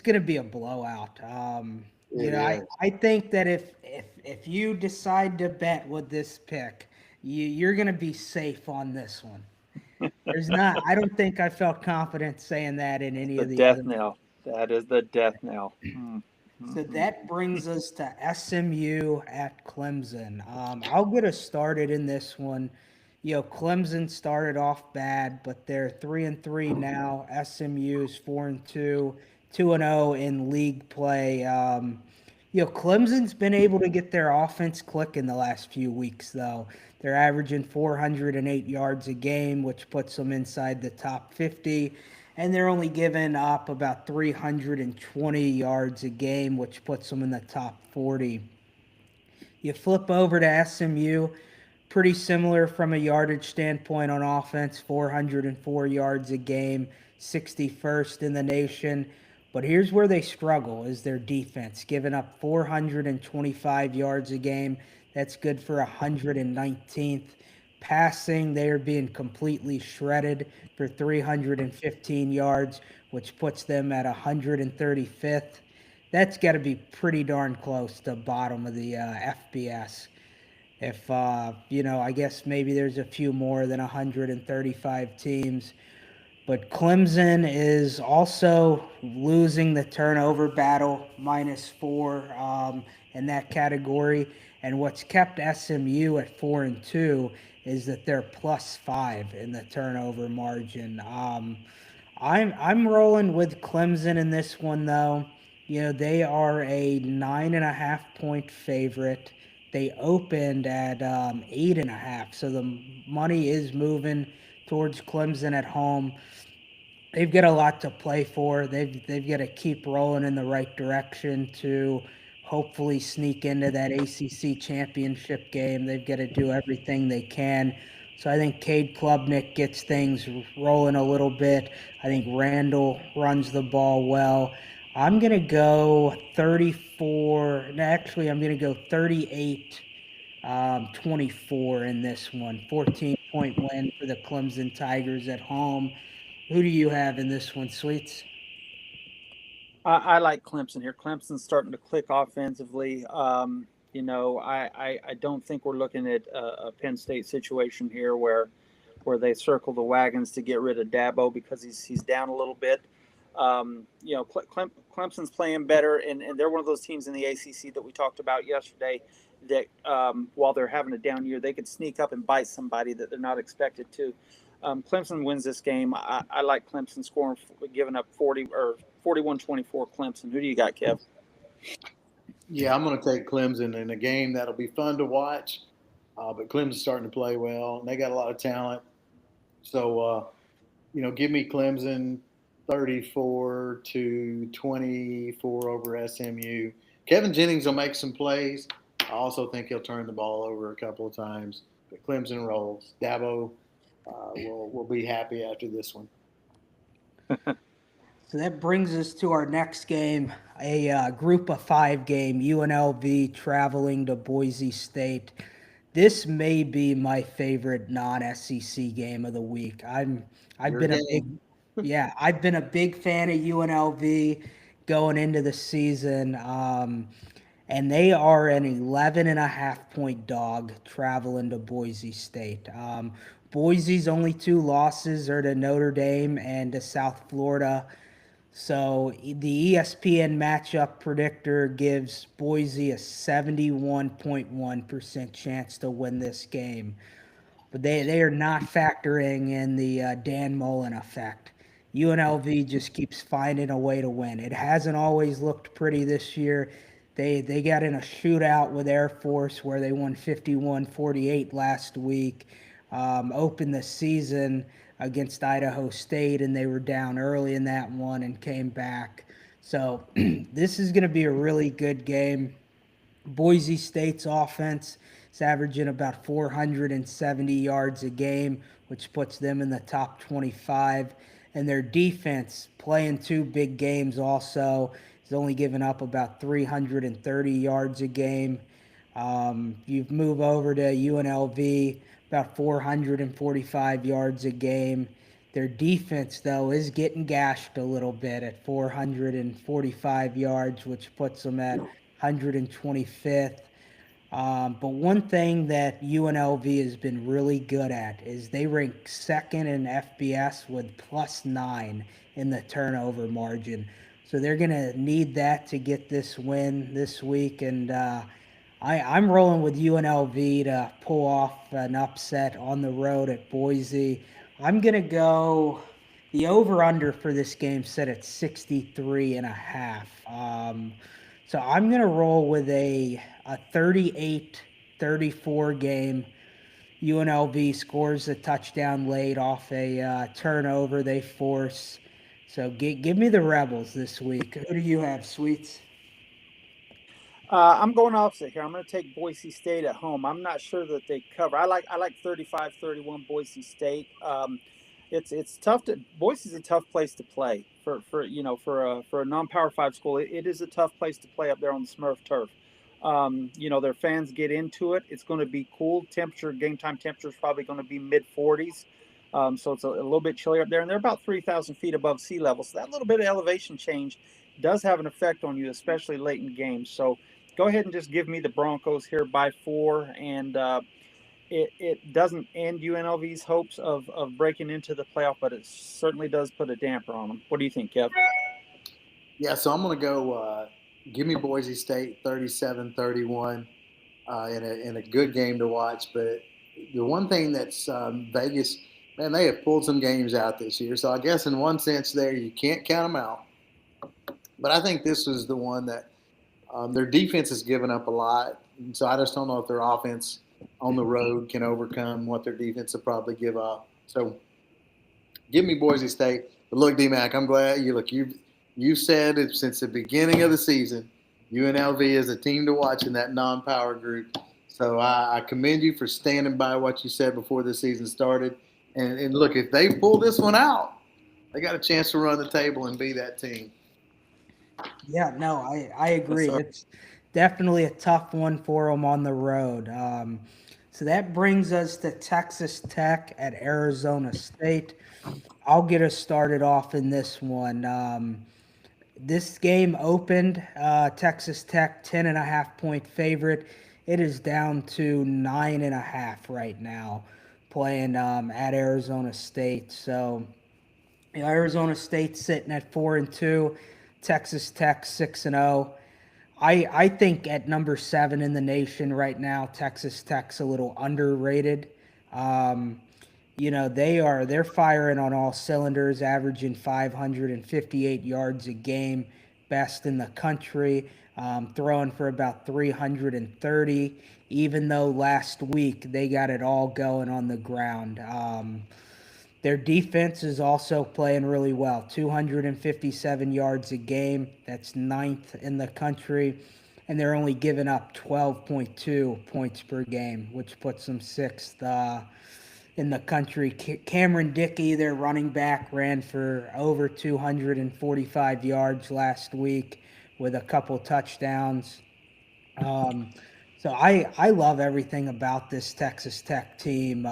going to be a blowout. I think that if you decide to bet with this pick, you're going to be safe on this one. I don't think I felt confident saying that in any of the death knell. That is the death knell. So that brings us to SMU at Clemson. I'll get us started in this one. Clemson started off bad, but they're 3-3 now. SMU is 4-2, 2-0 in league play. Clemson's been able to get their offense clicking the last few weeks, though. They're averaging 408 yards a game, which puts them inside the top 50. And they're only giving up about 320 yards a game, which puts them in the top 40. You flip over to SMU, pretty similar from a yardage standpoint on offense, 404 yards a game, 61st in the nation. But here's where they struggle is their defense, giving up 425 yards a game. That's good for 119th. Passing, they are being completely shredded for 315 yards, which puts them at 135th. That's got to be pretty darn close to bottom of the FBS. If, I guess maybe there's a few more than 135 teams. But Clemson is also losing the turnover battle, -4 in that category. And what's kept SMU at 4-2 is that they're +5 in the turnover margin. I'm rolling with Clemson in this one, though. They are a 9.5 point favorite. They opened at 8.5, so the money is moving towards Clemson at home. They've got a lot to play for. They've got to keep rolling in the right direction to hopefully sneak into that ACC championship game. They've got to do everything they can. So I think Cade Klubnik gets things rolling a little bit. I think Randall runs the ball well. I'm going to go 34. Actually, I'm going to go 38-24 in this one. 14-point win for the Clemson Tigers at home. Who do you have in this one, Sweets? I like Clemson here. Clemson's starting to click offensively. I don't think we're looking at a Penn State situation here where they circle the wagons to get rid of Dabo because he's down a little bit. Clemson's playing better, and they're one of those teams in the ACC that we talked about yesterday that while they're having a down year, they could sneak up and bite somebody that they're not expected to. Clemson wins this game. I like Clemson scoring, giving up 40 or 41-24 Clemson. Who do you got, Kev? Yeah, I'm going to take Clemson in a game that'll be fun to watch. But Clemson's starting to play well, and they got a lot of talent. So, give me Clemson 34-24 over SMU. Kevin Jennings will make some plays. I also think he'll turn the ball over a couple of times. But Clemson rolls. Dabo will be happy after this one. So that brings us to our next game, a group of 5 game, UNLV traveling to Boise State. This may be my favorite non-SEC game of the week. I've been a big fan of UNLV going into the season. And they are an 11.5-point dog traveling to Boise State. Boise's only 2 losses are to Notre Dame and to South Florida. So the ESPN matchup predictor gives Boise a 71.1% chance to win this game. But they are not factoring in the Dan Mullen effect. UNLV just keeps finding a way to win. It hasn't always looked pretty this year. They got in a shootout with Air Force where they won 51-48 last week. Opened the season against Idaho State, and they were down early in that one and came back. So this is going to be a really good game. Boise State's offense is averaging about 470 yards a game, which puts them in the top 25. And their defense, playing 2 big games also, is only giving up about 330 yards a game. You move over to UNLV, about 445 yards a game. Their defense, though, is getting gashed a little bit at 445 yards, which puts them at 125th. But one thing that UNLV has been really good at is they rank second in FBS with +9 in the turnover margin. So they're going to need that to get this win this week. And I'm rolling with UNLV to pull off an upset on the road at Boise. I'm going to go the over-under for this game set at 63.5. So I'm going to roll with a 38-34 game. UNLV scores a touchdown late off a turnover they force. So give me the Rebels this week. Who do you have, Sweets? I'm going opposite here. I'm going to take Boise State at home. I'm not sure that they cover. I like 35-31 Boise State. It's tough Boise's a tough place to play for a non-Power 5 school. It is a tough place to play up there on the Smurf turf. Their fans get into it. It's going to be cool. Game time temperature is probably going to be mid-40s. So it's a little bit chilly up there, and they're about 3,000 feet above sea level. So that little bit of elevation change does have an effect on you, especially late in games. So go ahead and just give me the Broncos here by 4, and it doesn't end UNLV's hopes of breaking into the playoff, but it certainly does put a damper on them. What do you think, Kev? Yeah, so I'm going to go give me Boise State 37-31 in a good game to watch. But the one thing that's Vegas, man, they have pulled some games out this year. So I guess in one sense there, you can't count them out. But I think this was the one that their defense has given up a lot. And so I just don't know if their offense on the road can overcome what their defense will probably give up. So give me Boise State. But look, D-Mac, I'm glad you said it since the beginning of the season, UNLV is a team to watch in that non-power group. So I commend you for standing by what you said before the season started. And look, if they pull this one out, they got a chance to run the table and be that team. Yeah, no, I agree. Yes, it's definitely a tough one for them on the road. So that brings us to Texas Tech at Arizona State. I'll get us started off in this one. this game opened Texas Tech 10.5 point favorite. It is down to 9.5 right now, playing at Arizona State. So Arizona State sitting at 4-2, Texas Tech 6-0. I think at number 7 in the nation right now, Texas Tech's a little underrated. Um, they're firing on all cylinders, averaging 558 yards a game, best in the country, throwing for about 330. Even though last week they got it all going on the ground. Their defense is also playing really well. 257 yards a game. That's ninth in the country. And they're only giving up 12.2 points per game, which puts them sixth in the country. Cameron Dickey, their running back, ran for over 245 yards last week with a couple touchdowns. So I love everything about this Texas Tech team.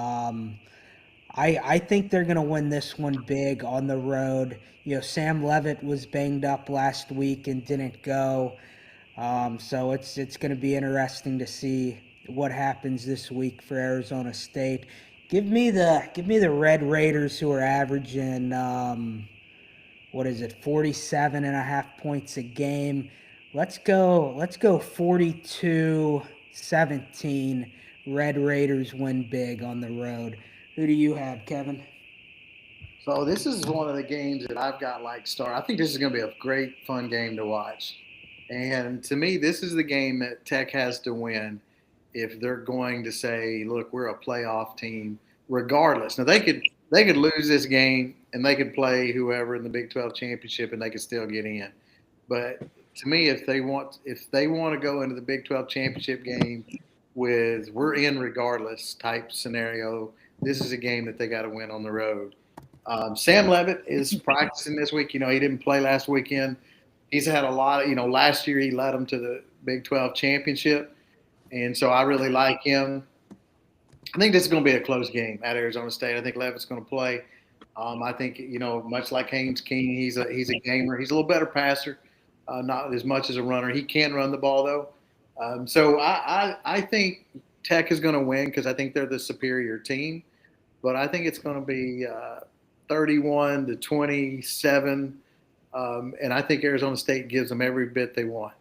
I think they're going to win this one big on the road. Sam Levitt was banged up last week and didn't go. So it's going to be interesting to see what happens this week for Arizona State. Give me the Red Raiders, who are averaging 47.5 points a game. Let's go 42-17. Red Raiders win big on the road. Who do you have, Kevin? So this is one of the games that I've got like star. I think this is going to be a great, fun game to watch. And to me, this is the game that Tech has to win if they're going to say, "Look, we're a playoff team." Regardless, now they could lose this game and they could play whoever in the Big 12 championship and they could still get in. But to me, if they want to go into the Big 12 championship game with "we're in regardless" type scenario, this is a game that they got to win on the road. Sam Levitt is practicing this week. He didn't play last weekend. He's had a lot of, last year he led them to the Big 12 championship. And so I really like him. I think this is going to be a close game at Arizona State. I think Levitt's going to play. I think, much like Haynes King, he's a gamer. He's a little better passer, not as much as a runner. He can run the ball, though. So I think Tech is going to win because I think they're the superior team. But I think it's going to be 31-27. And I think Arizona State gives them every bit they want.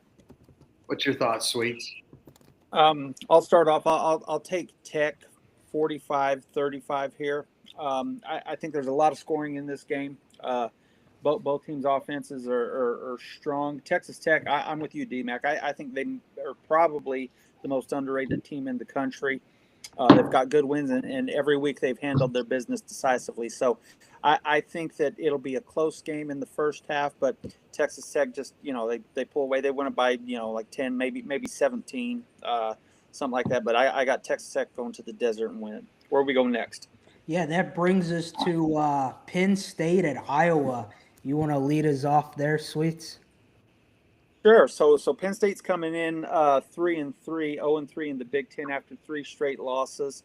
What's your thoughts, Sweets? I'll start off. I'll take Tech 45-35 here. I think there's a lot of scoring in this game. Both teams' offenses are strong. Texas Tech, I'm with you, D-Mac. I think they are probably the most underrated team in the country. They've got good wins, and every week they've handled their business decisively. So I think that it'll be a close game in the first half, but Texas Tech just, they pull away. They win it by, like 10, maybe 17, something like that. But I got Texas Tech going to the desert and win. Where we go next? Yeah, that brings us to Penn State at Iowa. You want to lead us off there, Sweets? Sure. So Penn State's coming in 3-3, 0-3 in the Big Ten after 3 straight losses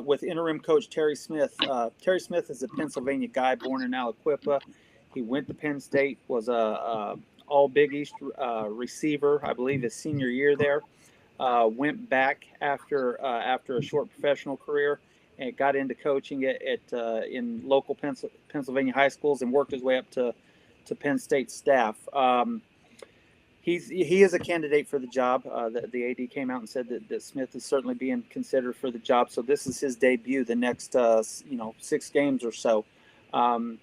with interim coach Terry Smith. Terry Smith is a Pennsylvania guy born in Aliquippa. He went to Penn State, was a all Big East receiver, I believe, his senior year there. Went back after a short professional career and got into coaching in local Pennsylvania high schools and worked his way up to Penn State staff. He is a candidate for the job. The AD came out and said that Smith is certainly being considered for the job. So this is his debut the next 6 games or so. And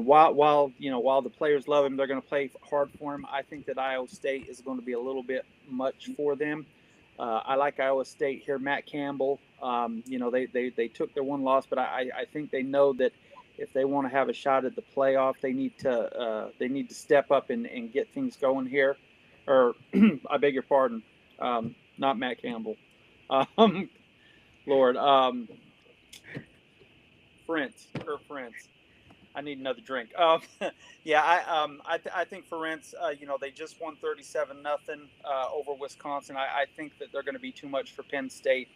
while the players love him, they're going to play hard for him. I think that Iowa State is going to be a little bit much for them. I like Iowa State here. Matt Campbell, they took their one loss, but I think they know that if they want to have a shot at the playoff, they need to step up and get things going here. Or I beg your pardon, not Matt Campbell. Lord, Kurt Ferentz. I need another drink. Yeah, I think Ferentz, they just won 37-0 over Wisconsin. I think that they're going to be too much for Penn State.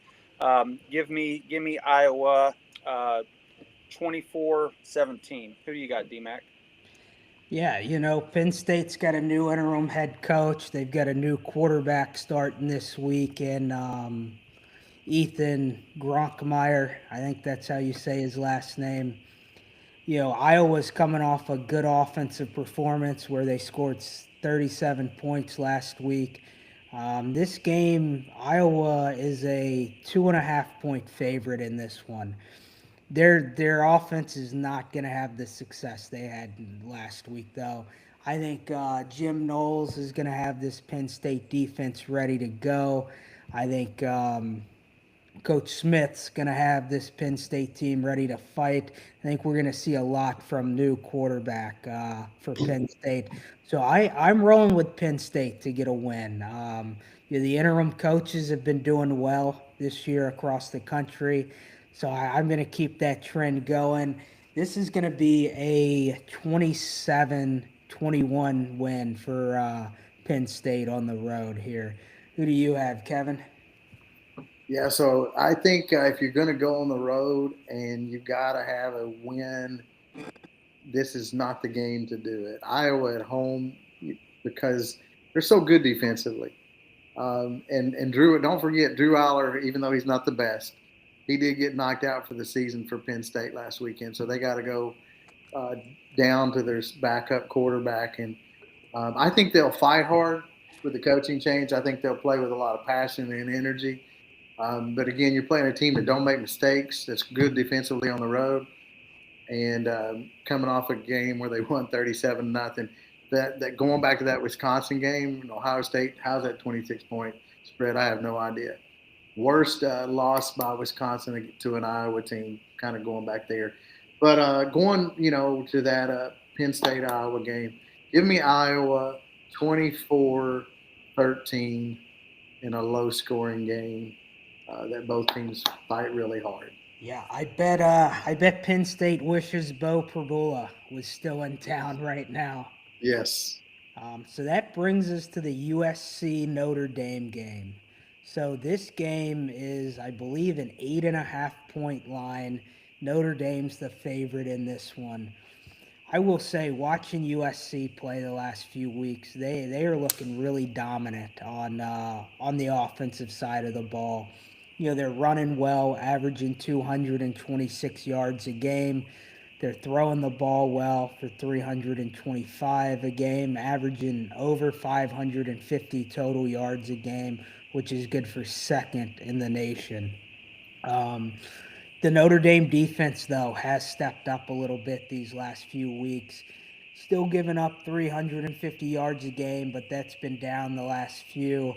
Give me Iowa 24-17. Who do you got, D-Mac? Yeah, Penn State's got a new interim head coach. They've got a new quarterback starting this week, and Ethan Gronkmeyer. I think that's how you say his last name. Iowa's coming off a good offensive performance where they scored 37 points last week. This game, Iowa is a 2.5 point favorite in this one. Their offense is not going to have the success they had last week, though. I think Jim Knowles is going to have this Penn State defense ready to go. I think Coach Smith's going to have this Penn State team ready to fight. I think we're going to see a lot from new quarterback for Penn State. So I'm rolling with Penn State to get a win. The interim coaches have been doing well this year across the country. So I'm going to keep that trend going. This is going to be a 27-21 win for Penn State on the road here. Who do you have, Kevin? Yeah, so I think if you're going to go on the road and you got to have a win, this is not the game to do it. Iowa at home, because they're so good defensively. And Drew, don't forget Drew Aller, even though he's not the best, he did get knocked out for the season for Penn State last weekend. So they got to go uh, down to their backup quarterback. And I think they'll fight hard with the coaching change. I think they'll play with a lot of passion and energy. But again, you're playing a team that don't make mistakes, that's good defensively on the road, and coming off a game where they won 37-0. That going back to that Wisconsin game, Ohio State, how's that 26-point spread? I have no idea. Worst loss by Wisconsin to an Iowa team, kind of going back there. But going, to that Penn State Iowa game, give me Iowa 24-13 in a low scoring game that both teams fight really hard. Yeah, I bet Penn State wishes Bo Perbula was still in town right now. Yes. So that brings us to the USC Notre Dame game. So this game is, I believe, an 8.5 point line. Notre Dame's the favorite in this one. I will say, watching USC play the last few weeks, they are looking really dominant on the offensive side of the ball. They're running well, averaging 226 yards a game. They're throwing the ball well for 325 a game, averaging over 550 total yards a game, which is good for second in the nation. Um, the Notre Dame defense, though, has stepped up a little bit these last few weeks. Still giving up 350 yards a game, but that's been down the last few.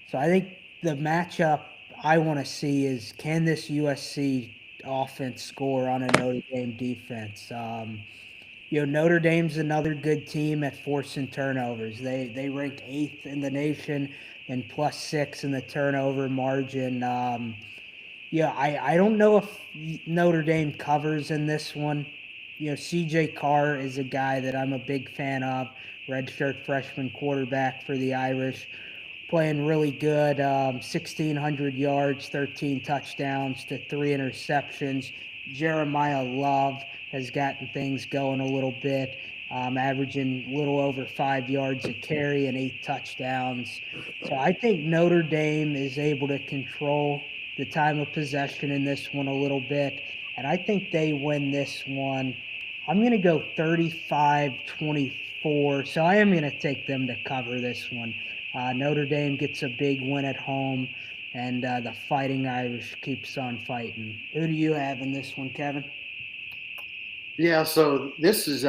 So I think the matchup I want to see is, can this USC offense score on a Notre Dame defense? Notre Dame's another good team at forcing turnovers. They rank eighth in the nation and +6 in the turnover margin. Yeah, I don't know if Notre Dame covers in this one. CJ Carr is a guy that I'm a big fan of, redshirt freshman quarterback for the Irish, playing really good. 1,600 yards, 13 touchdowns to 3 interceptions. Jeremiah Love has gotten things going a little bit, averaging a little over 5 yards a carry and 8 touchdowns. So I think Notre Dame is able to control the time of possession in this one a little bit, and I think they win this one. I'm going to go 35-24, so I am going to take them to cover this one. Notre Dame gets a big win at home, and the Fighting Irish keeps on fighting. Who do you have in this one, Kevin? Yeah, so this is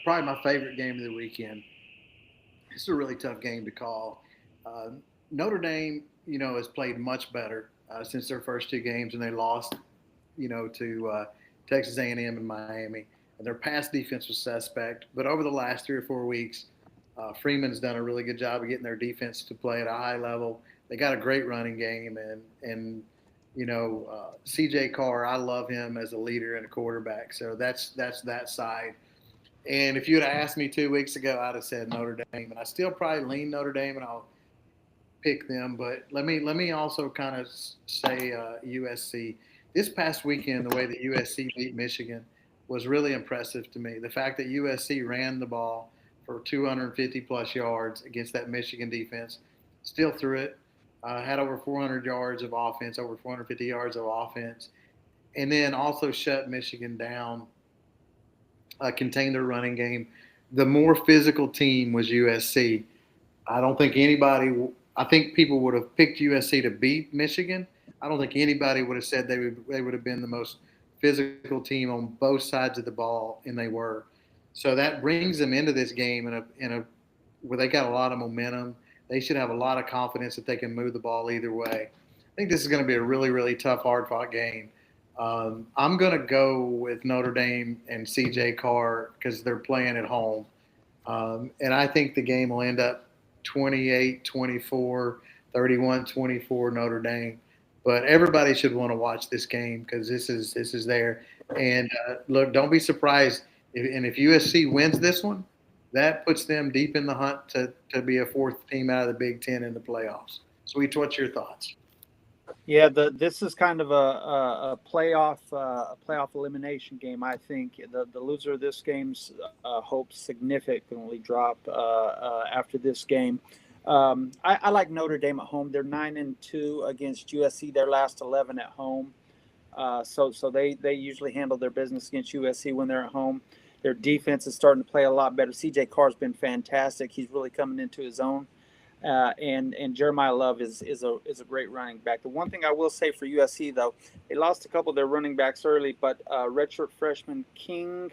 probably my favorite game of the weekend. It's a really tough game to call. Uh, Notre Dame, has played much better since their first two games, and they lost, to Texas A&M and Miami. And their pass defense was suspect, but over the last 3 or 4 weeks, Freeman's done a really good job of getting their defense to play at a high level. They got a great running game, and C.J. Carr, I love him as a leader and a quarterback. So that's that side. And if you had asked me 2 weeks ago, I'd have said Notre Dame, and I still probably lean Notre Dame, and I'll pick them. But let me also kind of say USC. This past weekend, the way that USC beat Michigan was really impressive to me. The fact that USC ran the ball for 250 plus yards against that Michigan defense. Still threw it. Had over 400 yards of offense, over 450 yards of offense, and then also shut Michigan down, contained their running game. The more physical team was USC. I don't think anybody. I think people would have picked USC to beat Michigan. I don't think anybody would have said they would have been the most physical team on both sides of the ball, and they were. So that brings them into this game in a where they got a lot of momentum. They should have a lot of confidence that they can move the ball either way. I think this is going to be a really, really tough, hard-fought game. I'm going to go with Notre Dame and CJ Carr because they're playing at home. And I think the game will end up 28-24, 31-24 Notre Dame. But everybody should want to watch this game because this is there. And look, don't be surprised. If USC wins this one, that puts them deep in the hunt to be a fourth team out of the Big Ten in the playoffs. Sweet, what's your thoughts? Yeah, this is kind of a playoff elimination game. I think the loser of this game's hopes significantly drop after this game. I like Notre Dame at home. They're 9-2 against USC. Their last 11 at home. So they usually handle their business against USC when they're at home. Their defense is starting to play a lot better. CJ Carr's been fantastic. He's really coming into his own. And Jeremiah Love is a great running back. The one thing I will say for USC though, they lost a couple of their running backs early, but redshirt freshman King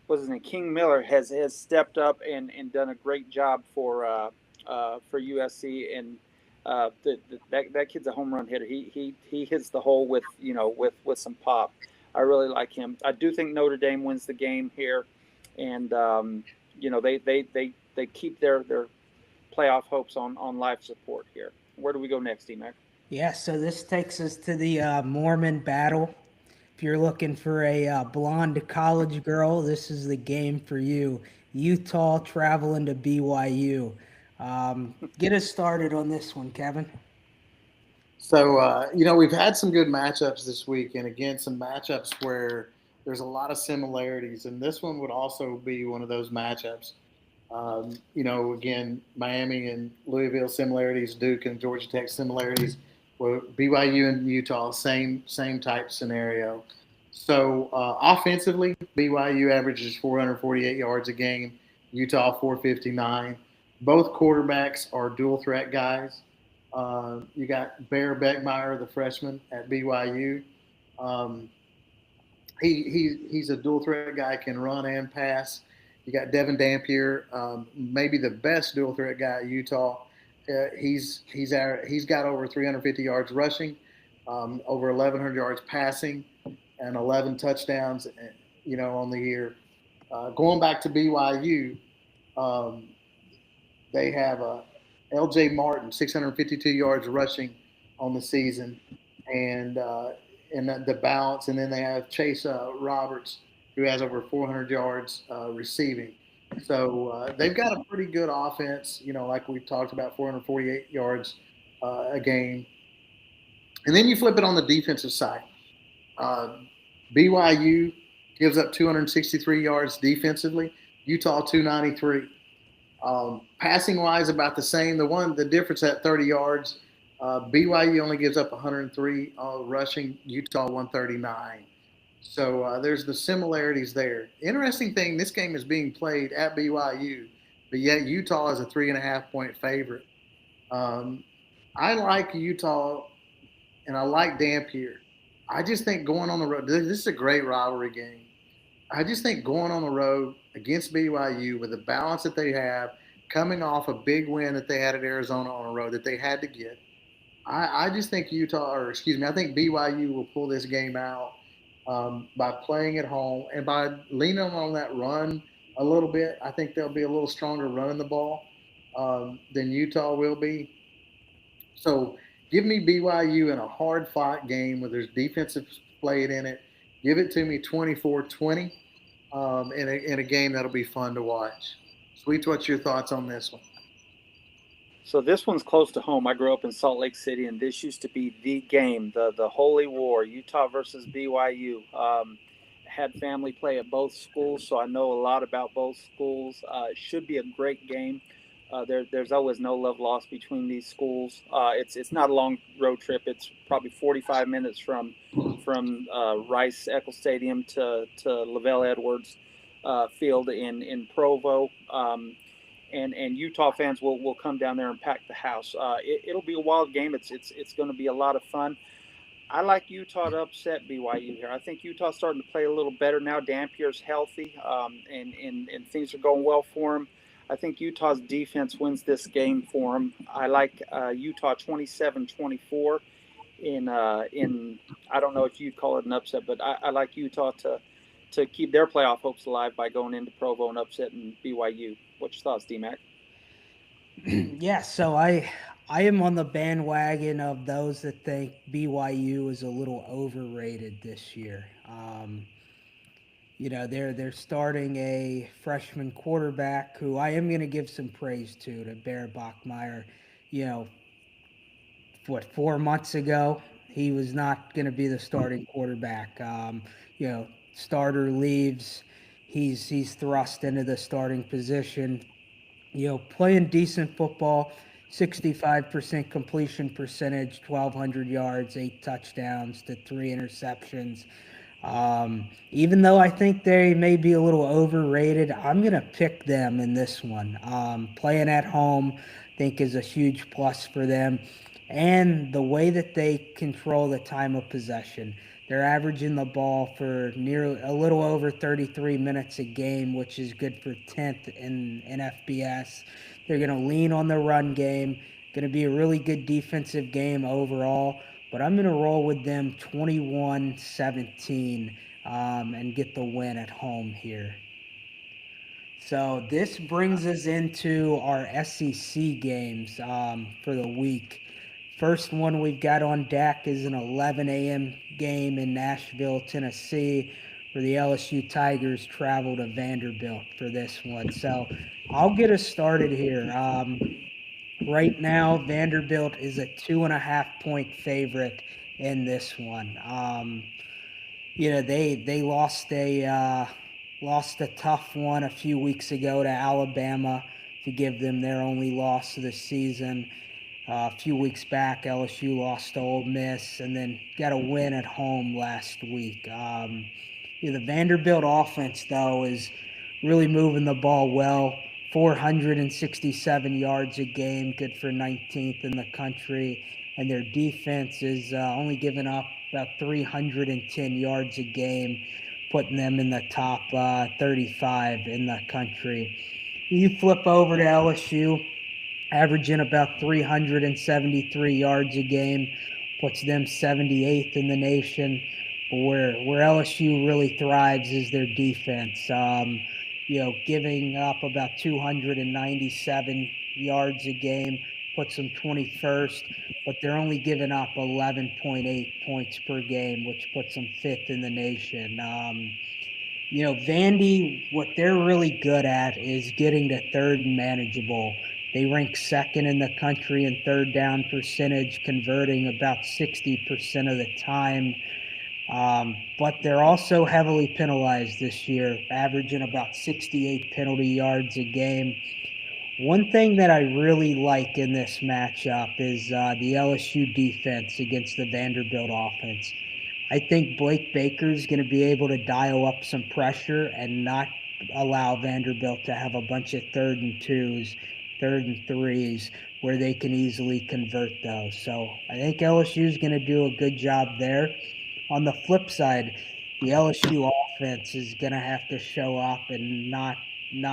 Miller has stepped up and done a great job for USC, and that kid's a home run hitter. He hits the hole with some pop. I really like him. I do think Notre Dame wins the game here, and they keep their playoff hopes on life support here. Where do we go next, D-Mac? Yeah, so this takes us to the Mormon battle. If you're looking for a blonde college girl, this is the game for you. Utah traveling to BYU. Get us started on this one, Kevin. So, we've had some good matchups this week, and again, some matchups where there's a lot of similarities, and this one would also be one of those matchups. Again, Miami and Louisville similarities, Duke and Georgia Tech similarities, well, BYU and Utah, same type scenario. So offensively, BYU averages 448 yards a game, Utah 459. Both quarterbacks are dual threat guys. You got Bear Beckmeyer, the freshman at BYU. He's a dual threat guy, can run and pass. You got Devin Dampier, maybe the best dual threat guy at Utah. He's got over 350 yards rushing, over 1,100 yards passing, and 11 touchdowns, on the year. Going back to BYU, they have L.J. Martin, 652 yards rushing on the season, and the balance. And then they have Chase Roberts, who has over 400 yards receiving. So they've got a pretty good offense, like we talked about, 448 yards a game. And then you flip it on the defensive side. BYU gives up 263 yards defensively, Utah 293. Passing-wise, about the same. The difference at 30 yards, BYU only gives up 103 rushing, Utah 139. So there's the similarities there. Interesting thing, this game is being played at BYU, but yet Utah is a 3.5-point favorite. I like Utah, and I like Dampier. I just think going on the road, this is a great rivalry game. I just think going on the road against BYU with the balance that they have, coming off a big win that they had at Arizona on the road that they had to get, I just think I think BYU will pull this game out by playing at home and by leaning on that run a little bit. I think they'll be a little stronger running the ball than Utah will be. So give me BYU in a hard-fought game where there's defensive play in it. Give it to me 24-20 in a game that'll be fun to watch. Sweet, what's your thoughts on this one? So this one's close to home. I grew up in Salt Lake City, and this used to be the game, the holy war, Utah versus BYU. had family play at both schools, so I know a lot about both schools. It should be a great game. There's always no love lost between these schools. It's not a long road trip. It's probably 45 minutes from Rice Eccles Stadium to Lavelle Edwards Field in Provo. And Utah fans will come down there and pack the house. It'll be a wild game. It's going to be a lot of fun. I like Utah to upset BYU here. I think Utah's starting to play a little better now. Dampier's healthy, and things are going well for him. I think Utah's defense wins this game for him. I like Utah 27-24 in I don't know if you'd call it an upset, but I like Utah to keep their playoff hopes alive by going into Provo and upsetting BYU. What's your thoughts, D-Mac? Yeah, so I am on the bandwagon of those that think BYU is a little overrated this year. They're starting a freshman quarterback who I am going to give some praise to Bear Bachmeier. 4 months ago he was not going to be the starting quarterback. Starter leaves, he's thrust into the starting position. Playing decent football, 65% completion percentage, 1,200 yards, 8 touchdowns to 3 interceptions. Even though I think they may be a little overrated, I'm going to pick them in this one. Playing at home, I think, is a huge plus for them. And the way that they control the time of possession. They're averaging the ball for a little over 33 minutes a game, which is good for 10th in FBS. They're going to lean on the run game. Going to be a really good defensive game overall. But I'm going to roll with them 21-17 and get the win at home here. So this brings us into our SEC games for the week. First one we've got on deck is an 11 a.m. game in Nashville, Tennessee, where the LSU Tigers travel to Vanderbilt for this one. So I'll get us started here. Right now, Vanderbilt is a 2.5-point favorite in this one. They lost a tough one a few weeks ago to Alabama to give them their only loss of the season. A few weeks back, LSU lost to Ole Miss and then got a win at home last week. The Vanderbilt offense, though, is really moving the ball well. 467 yards a game, good for 19th in the country. And their defense is only giving up about 310 yards a game, putting them in the top 35 in the country. You flip over to LSU, averaging about 373 yards a game, puts them 78th in the nation. But where LSU really thrives is their defense. Giving up about 297 yards a game, puts them 21st, but they're only giving up 11.8 points per game, which puts them 5th in the nation. Vandy, what they're really good at is getting to third and manageable. They rank 2nd in the country in third down percentage, converting about 60% of the time. But they're also heavily penalized this year, averaging about 68 penalty yards a game. One thing that I really like in this matchup is the LSU defense against the Vanderbilt offense. I think Blake Baker is going to be able to dial up some pressure and not allow Vanderbilt to have a bunch of 3rd and 2s, 3rd and 3s, where they can easily convert those. So I think LSU is going to do a good job there. On the flip side, the LSU offense is going to have to show up and not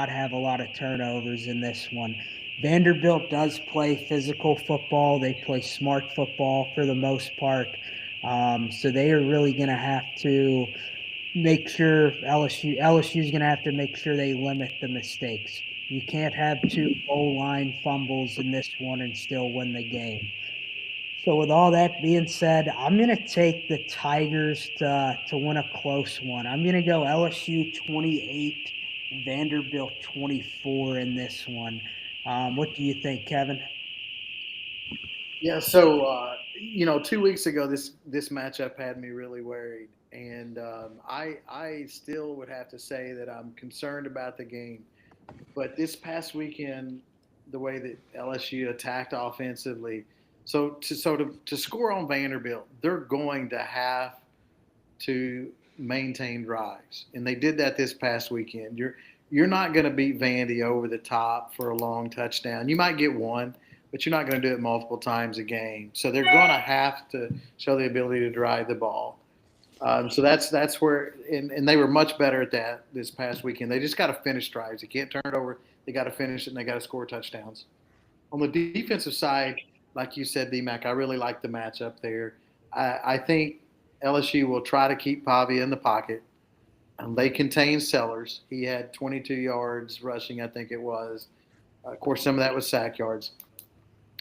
have a lot of turnovers in this one. Vanderbilt does play physical football. They play smart football for the most part. So they are really going to have to make sure LSU is going to have to make sure they limit the mistakes. You can't have 2 goal line fumbles in this one and still win the game. So with all that being said, I'm going to take the Tigers to win a close one. I'm going to go LSU 28, Vanderbilt 24 in this one. What do you think, Kevin? Yeah, so 2 weeks ago, this matchup had me really worried, and I still would have to say that I'm concerned about the game. But this past weekend, the way that LSU attacked offensively, to score on Vanderbilt, they're going to have to maintain drives, and they did that this past weekend. You're not going to beat Vandy over the top for a long touchdown. You might get one, but you're not going to do it multiple times a game. So they're going to have to show the ability to drive the ball. So that's where, and they were much better at that this past weekend. They just got to finish drives. They can't turn it over. They got to finish it, and they got to score touchdowns. On the defensive side, like you said, DMAC, I really like the matchup there. I think LSU will try to keep Pavia in the pocket. They contain Sellers. He had 22 yards rushing, I think it was. Of course, some of that was sack yards.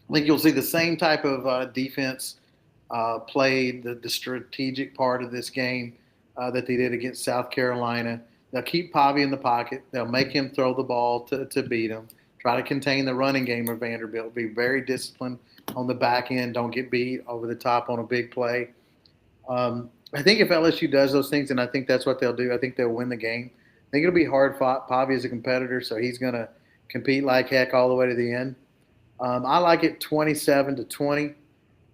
I think you'll see the same type of defense played the strategic part of this game that they did against South Carolina. They'll keep Pavia in the pocket. They'll make him throw the ball to beat him. Try to contain the running game of Vanderbilt. Be very disciplined on the back end. Don't get beat over the top on a big play. I think if LSU does those things, and I think that's what they'll do, I think they'll win the game. I think it'll be hard fought. Pavia is a competitor, so he's going to compete like heck all the way to the end. I like it 27-20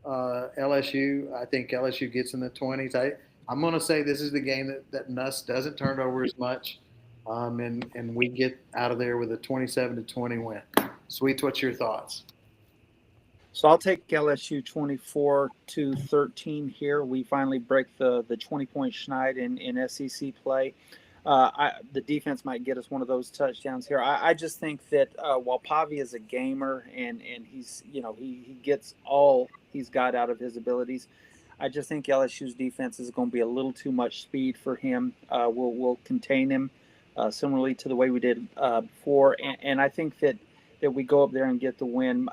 LSU. I think LSU gets in the 20s. I'm going to say this is the game that Nuss doesn't turn over as much, and we get out of there with a 27-20 win. Sweets, what's your thoughts? So I'll take LSU 24-13 here. We finally break the 20-point schneid in SEC play. The defense might get us one of those touchdowns here. I just think that while Pavia is a gamer and he's he gets all he's got out of his abilities, I just think LSU's defense is going to be a little too much speed for him. We'll contain him similarly to the way we did before, and I think that we go up there and get the win.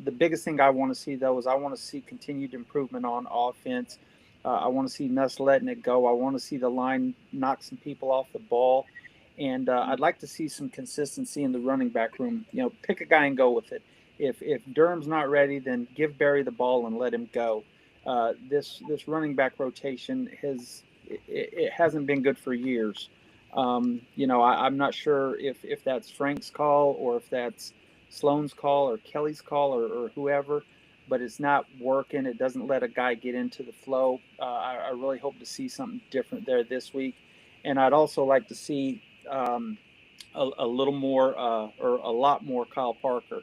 The biggest thing I want to see though is I want to see continued improvement on offense. I want to see Nuss letting it go. I want to see the line knock some people off the ball. And I'd like to see some consistency in the running back room. Pick a guy and go with it. If Durham's not ready, then give Barry the ball and let him go. This running back rotation hasn't been good for years. I'm not sure if that's Frank's call or if that's Sloan's call or Kelly's call or whoever. But it's not working. It doesn't let a guy get into the flow. I really hope to see something different there this week. And I'd also like to see a little more or a lot more Kyle Parker.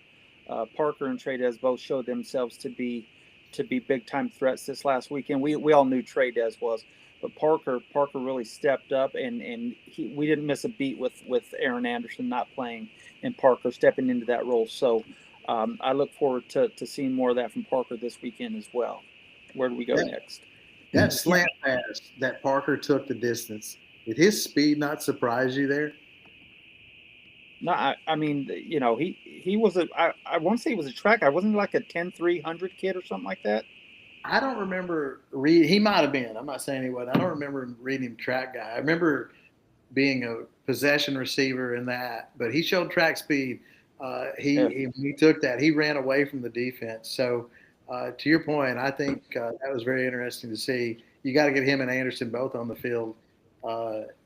Parker and Trey both showed themselves to be big time threats this last weekend. We all knew Trey was, but Parker really stepped up and we didn't miss a beat with Aaron Anderson not playing and Parker stepping into that role. So I look forward to seeing more of that from Parker this weekend as well. Where do we go next? That slant pass that Parker took the distance. Did his speed not surprise you there? No, I mean, he was I want to say he was a track guy. Wasn't he like a 10-300 kid or something like that? I don't remember reading. He might have been. I'm not saying he was. I don't remember reading him track guy. I remember being a possession receiver in that, but he showed track speed. He took that. He ran away from the defense. So, to your point, I think that was very interesting to see. You got to get him and Anderson both on the field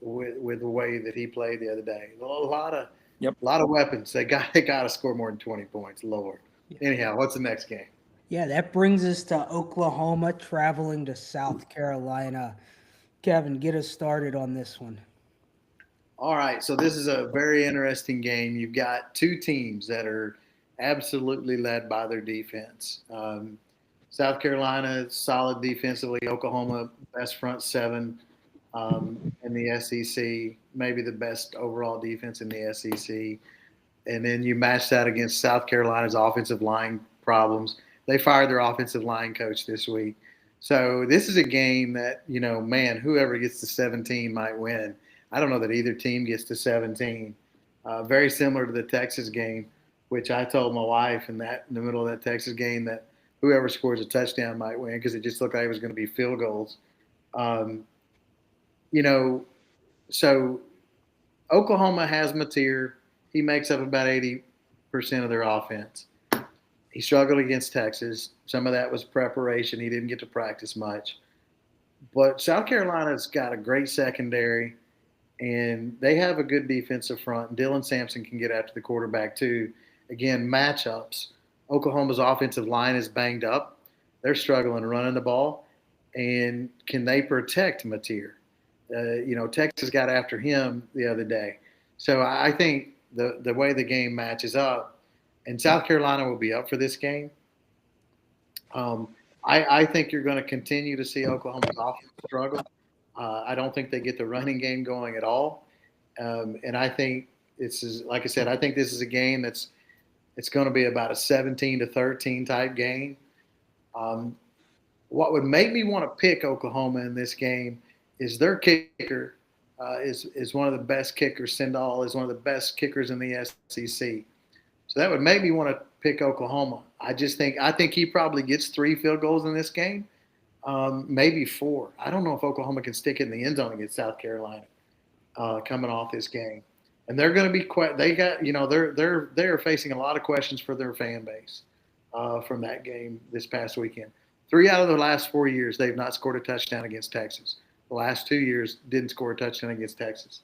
with the way that he played the other day. A lot of weapons. They got to score more than 20 points. Lord. Anyhow, what's the next game? Yeah, that brings us to Oklahoma traveling to South Carolina. Kevin, get us started on this one. All right, so this is a very interesting game. You've got two teams that are absolutely led by their defense. South Carolina, solid defensively. Oklahoma, best front seven in the SEC, maybe the best overall defense in the SEC. And then you match that against South Carolina's offensive line problems. They fired their offensive line coach this week. So this is a game that, whoever gets to 17 might win. I don't know that either team gets to 17. Very similar to the Texas game, which I told my wife in the middle of that Texas game that whoever scores a touchdown might win because it just looked like it was going to be field goals. So Oklahoma has Mateer. He makes up about 80% of their offense. He struggled against Texas. Some of that was preparation. He didn't get to practice much. But South Carolina's got a great secondary, and they have a good defensive front. Dylan Sampson can get after the quarterback, too. Again, matchups. Oklahoma's offensive line is banged up. They're struggling running the ball. And can they protect Mateer? Texas got after him the other day. So I think the way the game matches up, and South Carolina will be up for this game. I think you're going to continue to see Oklahoma's offense struggle. I don't think they get the running game going at all. And I think this is, like I said, I think this is a game it's going to be about a 17-13 type game. What would make me want to pick Oklahoma in this game is their kicker is one of the best kickers. Sendall is one of the best kickers in the SEC. So that would make me want to pick Oklahoma. I think he probably gets 3 field goals in this game, maybe 4. I don't know if Oklahoma can stick it in the end zone against South Carolina coming off this game. And they're going to be they're facing a lot of questions for their fan base from that game this past weekend. 3 out of the last 4 years, they've not scored a touchdown against Texas. The last 2 years didn't score a touchdown against Texas.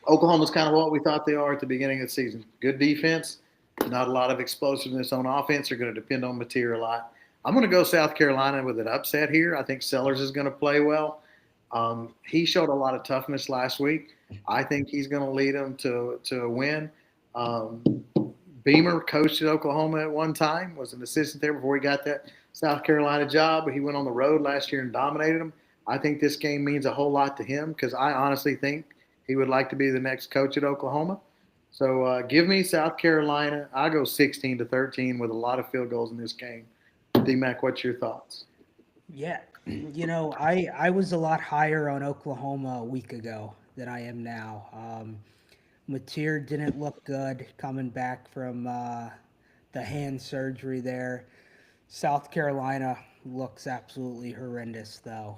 Oklahoma's kind of what we thought they are at the beginning of the season. Good defense, not a lot of explosiveness on offense. They're going to depend on Mateer a lot. I'm going to go South Carolina with an upset here. I think Sellers is going to play well. He showed a lot of toughness last week. I think he's going to lead them to a win. Beamer coached at Oklahoma at one time, was an assistant there before he got that South Carolina job. He went on the road last year and dominated them. I think this game means a whole lot to him because I honestly think he would like to be the next coach at Oklahoma. So give me South Carolina. I'll go 16-13 with a lot of field goals in this game. D-Mac, what's your thoughts? Yeah, I was a lot higher on Oklahoma a week ago than I am now. Mateer didn't look good coming back from the hand surgery there. South Carolina looks absolutely horrendous, though.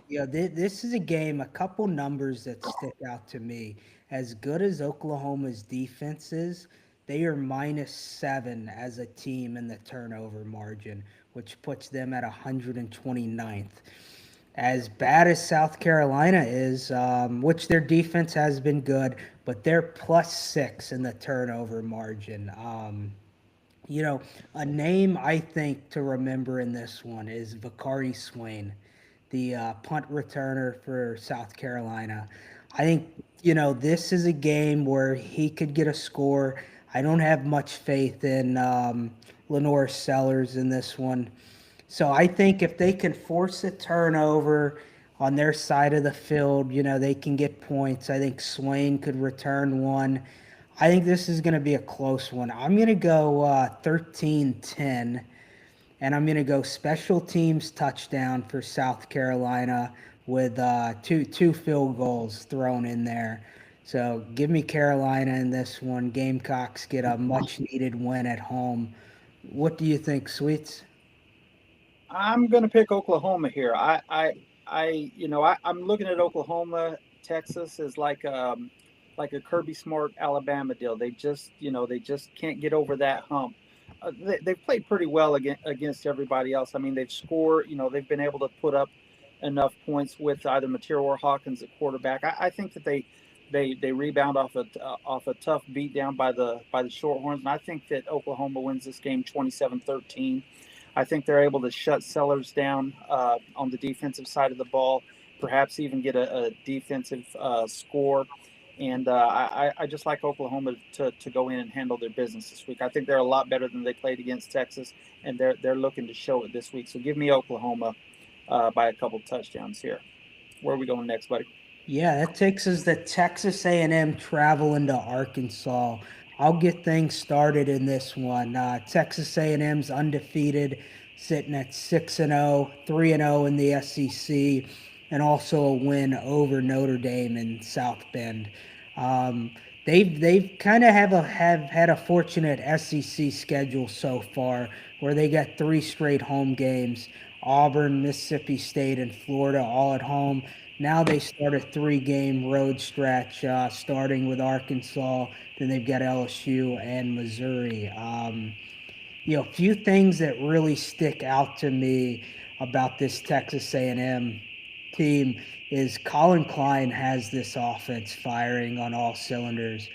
This is a game, a couple numbers that stick out to me. As good as Oklahoma's defense is, they are -7 as a team in the turnover margin, which puts them at 129th. As bad as South Carolina is, which their defense has been good, but they're +6 in the turnover margin. A name I think to remember in this one is Vakari Swain, the punt returner for South Carolina. I think, this is a game where he could get a score. I don't have much faith in Lenore Sellers in this one. So I think if they can force a turnover on their side of the field, they can get points. I think Swain could return one. I think this is going to be a close one. I'm going to go 13-10, and I'm going to go special teams touchdown for South Carolina with two field goals thrown in there. So give me Carolina in this one. Gamecocks get a much-needed win at home. What do you think, Sweets? I'm going to pick Oklahoma here. I'm looking at Oklahoma, Texas as like a Kirby Smart Alabama deal. They just can't get over that hump. They've played pretty well against everybody else. I mean, they've scored. They've been able to put up enough points with either Mateer or Hawkins at quarterback. I think that they rebound off a tough beatdown by the Shorthorns, and I think that Oklahoma wins this game 27-13. I think they're able to shut Sellers down on the defensive side of the ball, perhaps even get a defensive score. And I just like Oklahoma to go in and handle their business this week. I think they're a lot better than they played against Texas, and they're looking to show it this week. So give me Oklahoma by a couple touchdowns here. Where are we going next, buddy? Yeah, that takes us to Texas A&M traveling to Arkansas. I'll get things started in this one. Texas A&M's undefeated, sitting at 6-0, 3-0 in the SEC, and also a win over Notre Dame in South Bend. They've kind of have had a fortunate SEC schedule so far, where they got 3 straight home games: Auburn, Mississippi State, and Florida all at home. Now they start a 3-game road stretch, starting with Arkansas. Then they've got LSU and Missouri. A few things that really stick out to me about this Texas A&M team is Colin Klein has this offense firing on all cylinders.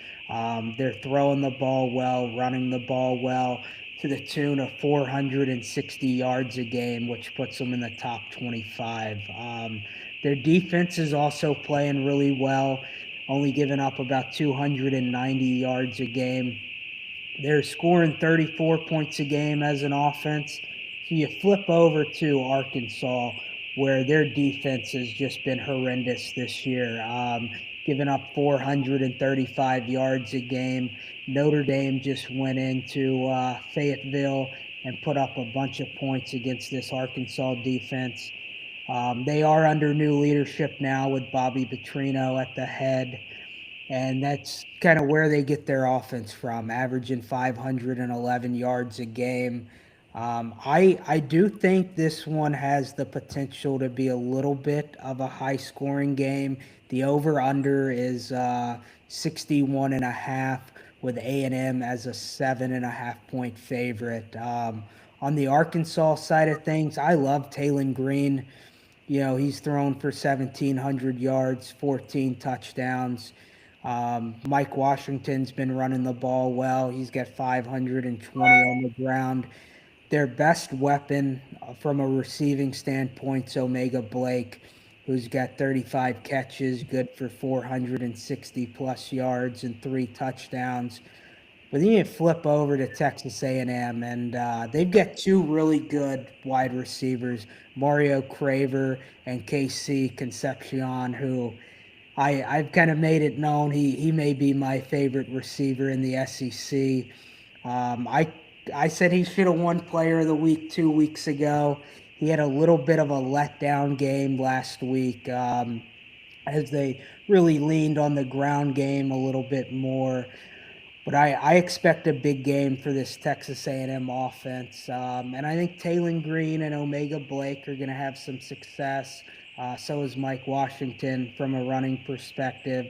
They're throwing the ball well, running the ball well, to the tune of 460 yards a game, which puts them in the top 25. Their defense is also playing really well, only giving up about 290 yards a game. They're scoring 34 points a game as an offense. So you flip over to Arkansas, where their defense has just been horrendous this year, giving up 435 yards a game. Notre Dame just went into Fayetteville and put up a bunch of points against this Arkansas defense. They are under new leadership now with Bobby Petrino at the head. And that's kind of where they get their offense from, averaging 511 yards a game. I do think this one has the potential to be a little bit of a high-scoring game. The over/under is 61.5, with A&M as a 7.5-point favorite. On the Arkansas side of things, I love Taylon Green. He's thrown for 1,700 yards, 14 touchdowns. Mike Washington's been running the ball well. He's got 520 on the ground. Their best weapon from a receiving standpoint is Omega Blake, who's got 35 catches, good for 460-plus yards and 3 touchdowns. But then you flip over to Texas A&M, and they've got 2 really good wide receivers, Mario Craver and KC Concepcion, who I've kind of made it known he may be my favorite receiver in the SEC. I said he should have won Player of the Week 2 weeks ago. He had a little bit of a letdown game last week, as they really leaned on the ground game a little bit more. But I expect a big game for this Texas A&M offense. And I think Taylon Green and Omega Blake are going to have some success. So is Mike Washington from a running perspective.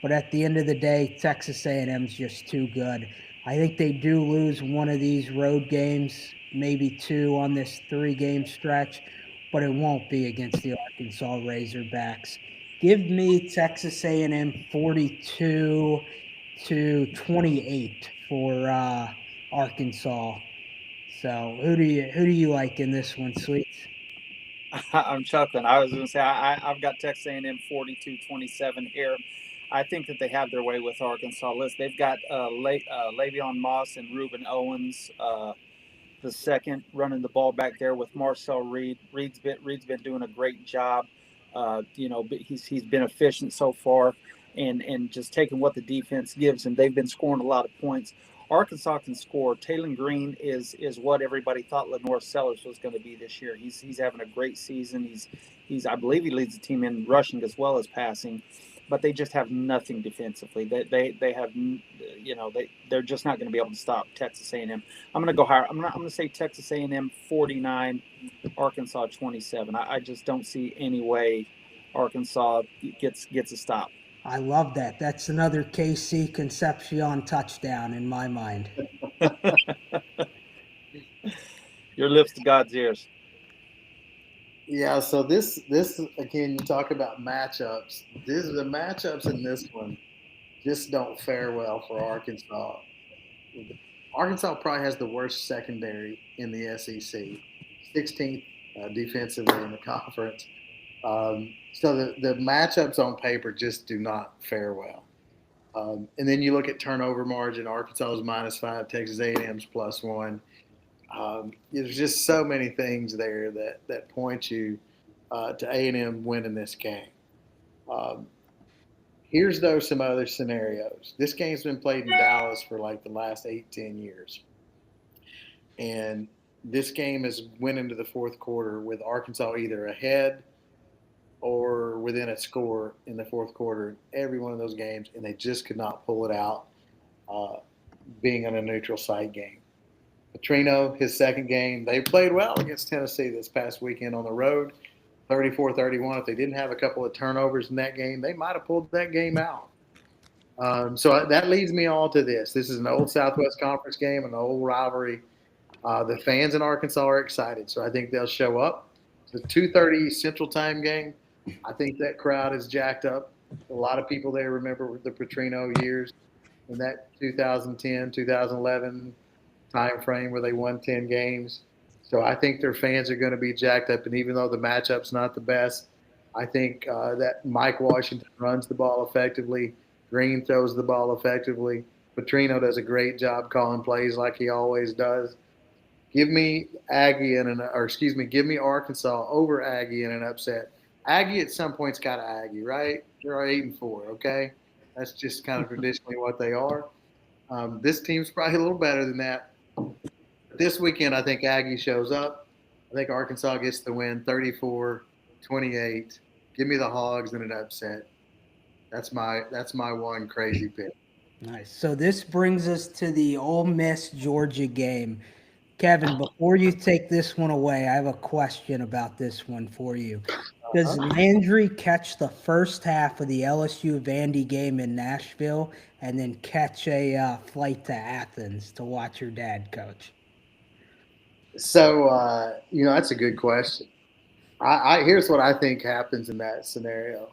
But at the end of the day, Texas A&M's just too good. I think they do lose one of these road games, maybe 2 on this 3-game stretch, but it won't be against the Arkansas Razorbacks. Give me Texas A&M 42-28 for Arkansas. So who do you like in this one, Sweets? I'm chuckling. I was going to say I've got Texas A&M 42-27 here. I think that they have their way with Arkansas. Listen, they've got Le'Veon Moss and Reuben Owens, the second, running the ball back there with Marcel Reed. Reed's been doing a great job. He's been efficient so far, and just taking what the defense gives him. They've been scoring a lot of points. Arkansas can score. Taylon Green is what everybody thought Lenore Sellers was going to be this year. He's having a great season. He's I believe he leads the team in rushing as well as passing, but they just have nothing defensively. They have, they're just not going to be able to stop Texas A&M. I'm going to go higher. I'm going to say Texas A&M 49, Arkansas 27. I just don't see any way Arkansas gets a stop. I love that. That's another KC Concepcion touchdown in my mind. Your lips to God's ears. Yeah, so this again, you talk about matchups. The matchups in this one just don't fare well for Arkansas. Arkansas probably has the worst secondary in the SEC, 16th defensively in the conference. So the matchups on paper just do not fare well. And then you look at turnover margin. Arkansas is -5, Texas A&M's +1. There's just so many things there that point you to A&M winning this game. Here's though some other scenarios. This game's been played in Dallas for like the last 8-10 years, and this game is went into the fourth quarter with Arkansas either ahead or within a score in the fourth quarter, every one of those games, and they just could not pull it out, being on a neutral site game. Petrino, his second game, they played well against Tennessee this past weekend on the road. 34-31. If they didn't have a couple of turnovers in that game, they might have pulled that game out. So that leads me all to this. This is an old Southwest Conference game, an old rivalry. The fans in Arkansas are excited, so I think they'll show up. It's a 2:30 Central Time game. I think that crowd is jacked up. A lot of people there remember the Petrino years in that 2010, 2011 time frame where they won 10 games. So I think their fans are going to be jacked up. And even though the matchup's not the best, I think that Mike Washington runs the ball effectively. Green throws the ball effectively. Petrino does a great job calling plays like he always does. Give me give me Arkansas over Aggie in an upset. Aggie at some point's got to Aggie, right? They're 8-4, okay? That's just kind of traditionally what they are. This team's probably a little better than that. This weekend, I think Aggie shows up. I think Arkansas gets the win 34-28. Give me the Hogs in an upset. That's my one crazy pick. Nice. So this brings us to the Ole Miss Georgia game. Kevin, before you take this one away, I have a question about this one for you. Does Landry catch the first half of the LSU Vandy game in Nashville and then catch a flight to Athens to watch your dad coach? So, that's a good question. Here's what I think happens in that scenario.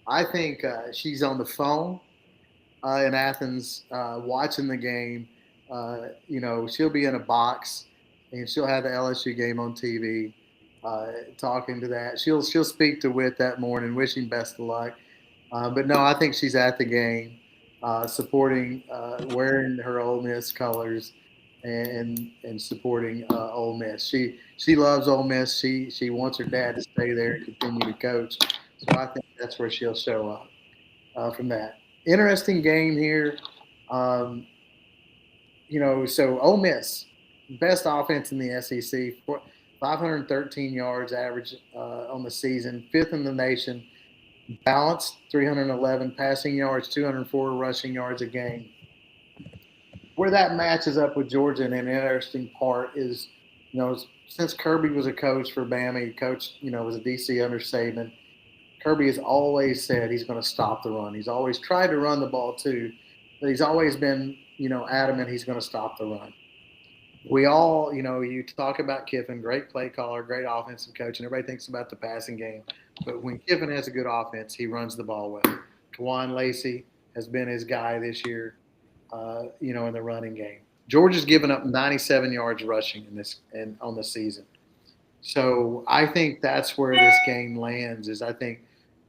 I think she's on the phone in Athens watching the game. She'll be in a box and she'll have the LSU game on TV, talking to that. She'll speak to Witt that morning, wishing best of luck. But no, I think she's at the game, supporting, wearing her Ole Miss colors, and supporting Ole Miss. She loves Ole Miss. She wants her dad to stay there and continue to coach. So I think that's where she'll show up from that. Interesting game here. So Ole Miss, best offense in the SEC, 513 yards average on the season, fifth in the nation, balanced, 311 passing yards, 204 rushing yards a game. Where that matches up with Georgia, and an interesting part is, since Kirby was a coach for Bama, he coached, was a DC under Saban. Kirby has always said he's going to stop the run. He's always tried to run the ball too, but he's always been, adamant he's going to stop the run. We all, you talk about Kiffin, great play caller, great offensive coach, and everybody thinks about the passing game. But when Kiffin has a good offense, he runs the ball well. Kawan Lacey has been his guy this year, in the running game. Georgia's given up 97 yards rushing on the season. So I think that's where this game lands. Is I think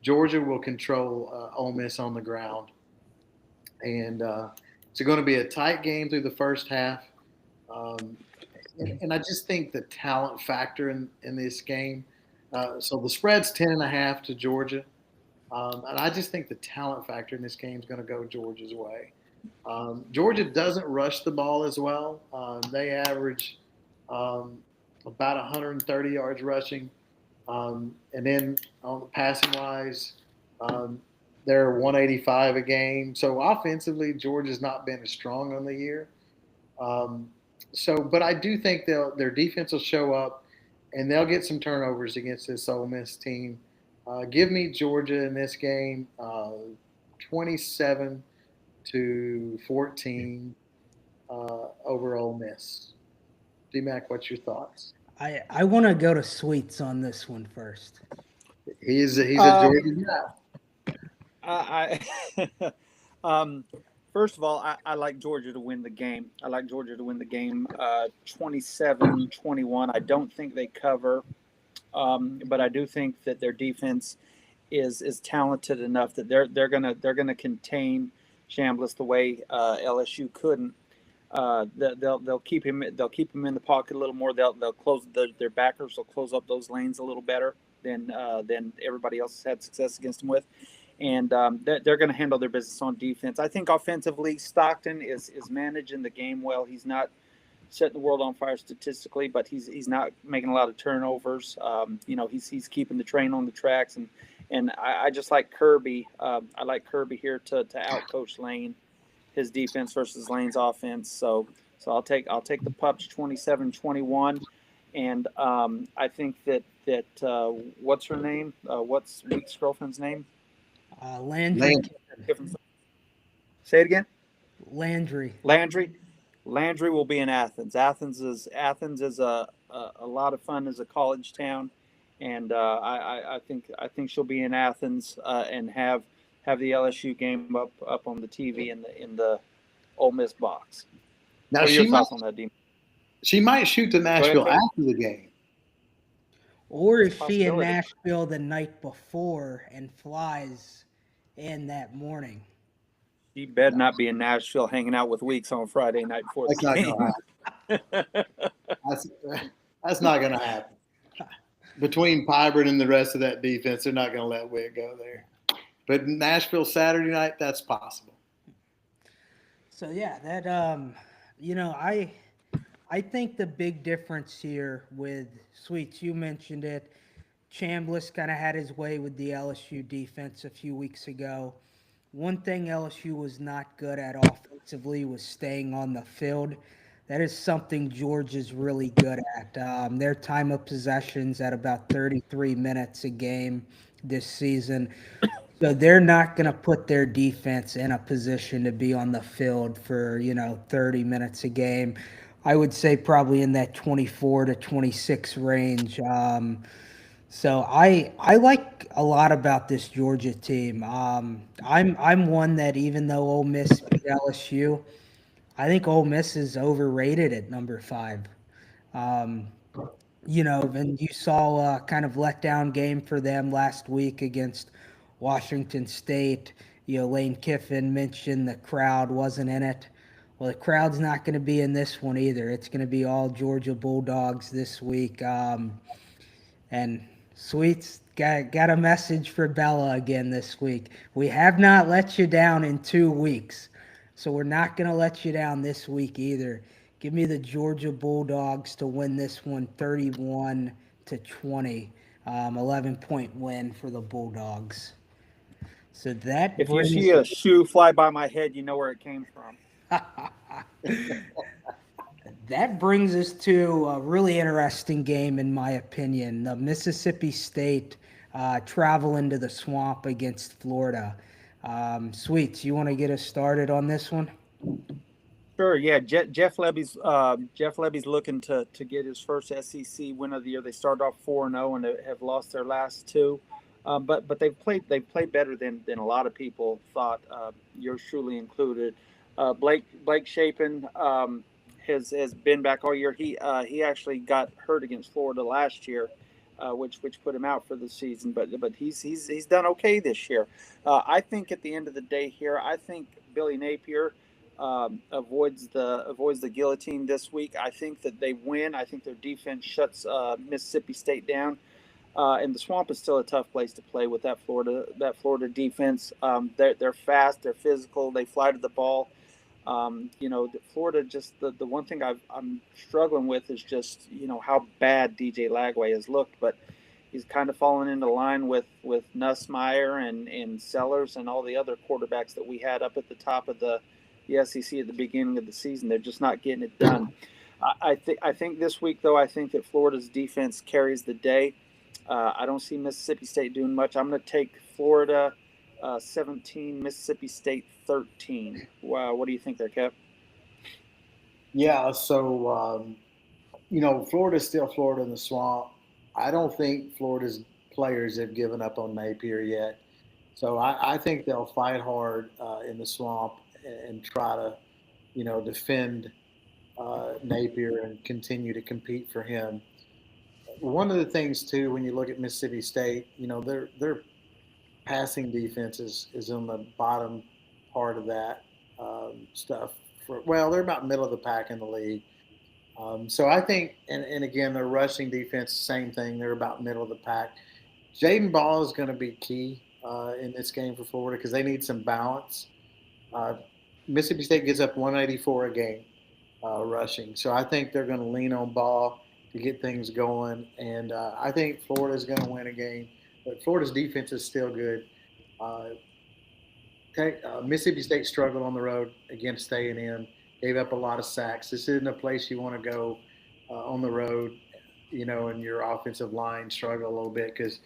Georgia will control Ole Miss on the ground, and it's going to be a tight game through the first half. And I just think the talent factor in this game. So the spread's 10.5 to Georgia, and I just think the talent factor in this game is going to go Georgia's way. Georgia doesn't rush the ball as well. They average about 130 yards rushing. And then on the passing wise, they're 185 a game. So offensively, Georgia's not been as strong on the year. But I do think their defense will show up and they'll get some turnovers against this Ole Miss team. Give me Georgia in this game, 27-14 over Ole Miss. D-Mac, what's your thoughts? I want to go to Sweets on this one first. He's a Georgia guy. First of all, I like Georgia to win the game. 27-21. I don't think they cover, but I do think that their defense is talented enough that they're gonna contain Chambliss the way LSU couldn't. They'll keep him in the pocket a little more. They'll close their backers will close up those lanes a little better than everybody else has had success against them with. And they're going to handle their business on defense. I think offensively, Stockton is managing the game well. He's not setting the world on fire statistically, but he's not making a lot of turnovers. He's keeping the train on the tracks, and I just like Kirby. I like Kirby here to outcoach Lane, his defense versus Lane's offense. So I'll take the Pups 27-21. And I think that what's her name? What's Week's girlfriend's name? Landry. Say it again. Landry. Landry will be in Athens. Athens is a lot of fun as a college town, and I think she'll be in Athens and have the LSU game up on the TV in the Ole Miss box. Now what are your thoughts on that, Dean? She might shoot to Nashville after the game. Or is she in Nashville the night before and flies in that morning? She better not be in Nashville hanging out with Weeks on Friday night before the game. That's not going to happen. Between Pybert and the rest of that defense, they're not going to let Witt go there. But Nashville Saturday night, that's possible. So yeah, that I think the big difference here with Sweets, you mentioned it. Chambliss kind of had his way with the LSU defense a few weeks ago. One thing LSU was not good at offensively was staying on the field. That is something Georgia's really good at. Their time of possessions at about 33 minutes a game this season. So they're not going to put their defense in a position to be on the field for, 30 minutes a game. I would say probably in that 24 to 26 range. So I like a lot about this Georgia team. I'm one that even though Ole Miss beat LSU, I think Ole Miss is overrated at number 5. And you saw a kind of letdown game for them last week against Washington State. Lane Kiffin mentioned the crowd wasn't in it. Well, the crowd's not going to be in this one either. It's going to be all Georgia Bulldogs this week. And Sweets got a message for Bella again this week. We have not let you down in 2 weeks, so we're not going to let you down this week either. Give me the Georgia Bulldogs to win this one 31-20. 11-point win for the Bulldogs. So that if you see a shoe fly by my head, you know where it came from. That brings us to a really interesting game, in my opinion. The Mississippi State travel into the swamp against Florida. Sweets, you want to get us started on this one? Sure. Yeah, Jeff Lebby's looking to get his first SEC win of the year. They started off 4-0 and have lost their last 2, but they've played better than a lot of people thought. Yours truly included. Blake Shapen has been back all year. He actually got hurt against Florida last year, which put him out for the season. But he's done okay this year. I think at the end of the day here, I think Billy Napier avoids the guillotine this week. I think that they win. I think their defense shuts Mississippi State down. And the swamp is still a tough place to play with that Florida defense. They're fast, they're physical, they fly to the ball. Florida, just the one thing I'm struggling with is just how bad DJ Lagway has looked, but he's kind of fallen into line with Nussmeier and Sellers and all the other quarterbacks that we had up at the top of the SEC at the beginning of the season. They're just not getting it done. I think this week, though, I think that Florida's defense carries the day. I don't see Mississippi State doing much. I'm going to take Florida 17, Mississippi State 13. Wow, what do you think there, Kev? Yeah, so, Florida's still Florida in the swamp. I don't think Florida's players have given up on Napier yet. So I think they'll fight hard in the swamp and try to, defend Napier and continue to compete for him. One of the things, too, when you look at Mississippi State, their passing defense is on the bottom part of that stuff. They're about middle of the pack in the league. So I think, and again, their rushing defense, same thing. They're about middle of the pack. Jaden Ball is going to be key in this game for Florida because they need some balance. Mississippi State gets up 184 a game rushing. So I think they're going to lean on Ball to get things going. And I think Florida's going to win a game. But Florida's defense is still good. Mississippi State struggled on the road against A&M, gave up a lot of sacks. This isn't a place you want to go on the road, and your offensive line struggle a little bit because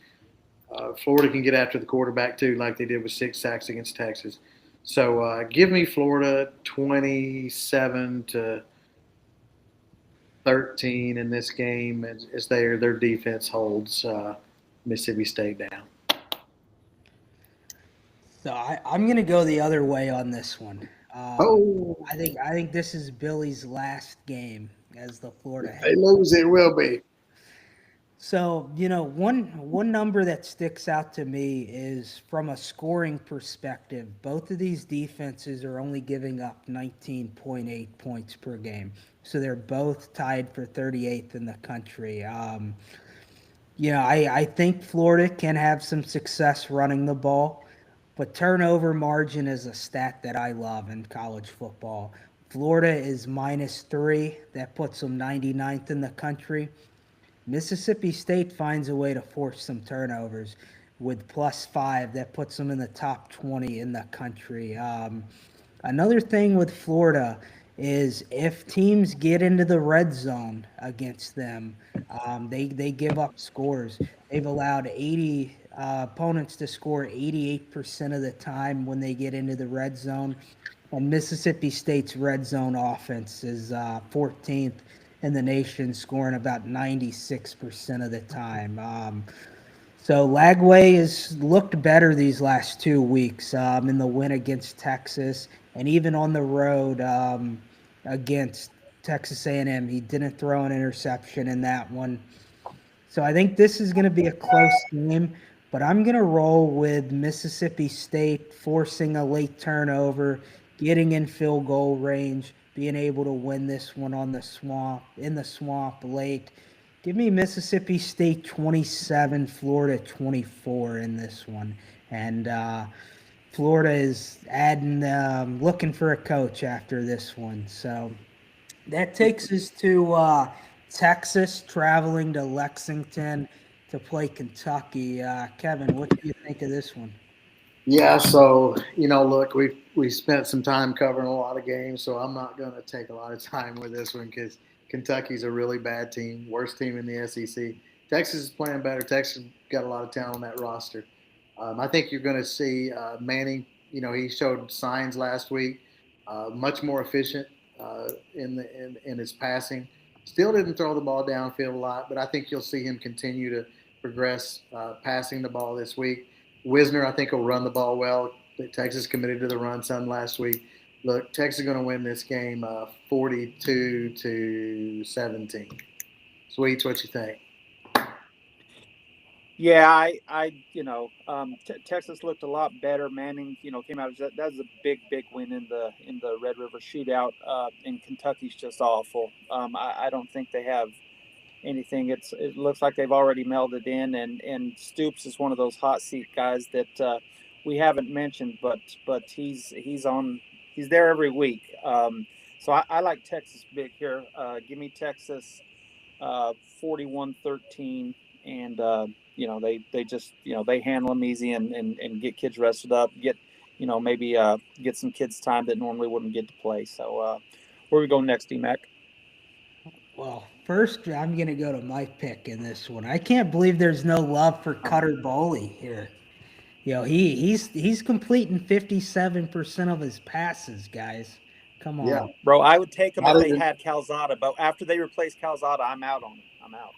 Florida can get after the quarterback too, like they did with 6 sacks against Texas. So give me Florida 27-13 in this game as their defense holds Mississippi State down. So I'm going to go the other way on this one. I think this is Billy's last game as the Florida If they head. lose, it will be. So, one number that sticks out to me is from a scoring perspective, both of these defenses are only giving up 19.8 points per game. So they're both tied for 38th in the country. I think Florida can have some success running the ball, but turnover margin is a stat that I love in college football. Florida is -3. That puts them 99th in the country. Mississippi State finds a way to force some turnovers with +5. That puts them in the top 20 in the country. Another thing with Florida is if teams get into the red zone against them, they give up scores. They've allowed opponents to score 88% of the time when they get into the red zone. And Mississippi State's red zone offense is 14th in the nation, scoring about 96% of the time. So Lagway has looked better these last 2 weeks in the win against Texas, and even on the road against Texas A&M. He didn't throw an interception in that one. So I think this is going to be a close game, but I'm going to roll with Mississippi State forcing a late turnover, getting in field goal range, being able to win this one in the swamp late. Give me Mississippi State 27, Florida 24 in this one. And Florida is looking for a coach after this one. So that takes us to Texas, traveling to Lexington to play Kentucky. Kevin, what do you think of this one? Yeah, so look, we spent some time covering a lot of games, so I'm not going to take a lot of time with this one because Kentucky's a really bad team, worst team in the SEC. Texas is playing better. Texas got a lot of talent on that roster. I think you're going to see Manning. He showed signs last week, much more efficient in his passing. Still didn't throw the ball downfield a lot, but I think you'll see him continue to progress passing the ball this week. Wisner, I think, will run the ball well. Texas committed to the run some last week. Look, Texas is going to win this game 42-17. Sweets, what you think? Yeah, Texas looked a lot better. Manning, came out. That was a big win in the Red River Shootout. And Kentucky's just awful. I don't think they have anything. It looks like they've already melded in, and Stoops is one of those hot seat guys that we haven't mentioned, but he's there every week. So I like Texas big here. Give me Texas 41-13, and they just they handle them easy and get kids rested up, get maybe get some kids time that normally wouldn't get to play. So where we go next, D-Mac? Well, first, I'm going to go to my pick in this one. I can't believe there's no love for Cutter Boley here. He's completing 57% of his passes, guys. Come on. Yeah. Bro, I would take him if they had Calzada, but after they replaced Calzada, I'm out on it. I'm out.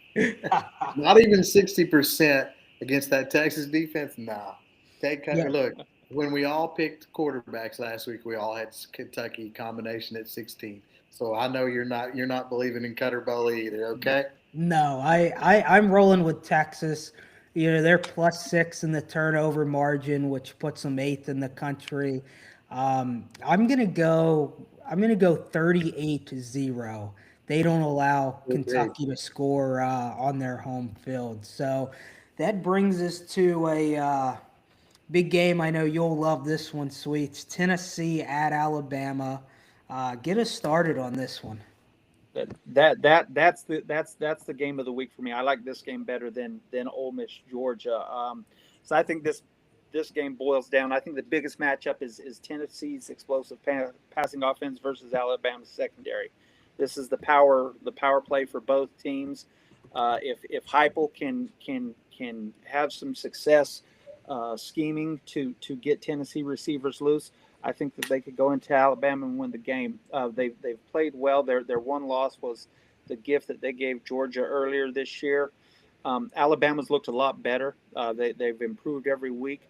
Not even 60% against that Texas defense? Nah. Take Cutter. Yeah. Look, when we all picked quarterbacks last week, we all had Kentucky combination at 16. So I know you're not believing in Cutter Boley either, okay? No, I'm rolling with Texas. They're +6 in the turnover margin, which puts them 8th in the country. I'm gonna go 38-0. They don't allow Kentucky to score on their home field. So that brings us to a big game. I know you'll love this one, Sweets. Tennessee at Alabama. Get us started on this one. That's the game of the week for me. I like this game better than Ole Miss Georgia. So I think this game boils down. I think the biggest matchup is Tennessee's explosive passing offense versus Alabama's secondary. This is the power play for both teams. If Heupel can have some success scheming to get Tennessee receivers loose, I think that they could go into Alabama and win the game. They've played well. Their one loss was the gift that they gave Georgia earlier this year. Alabama's looked a lot better. They've improved every week.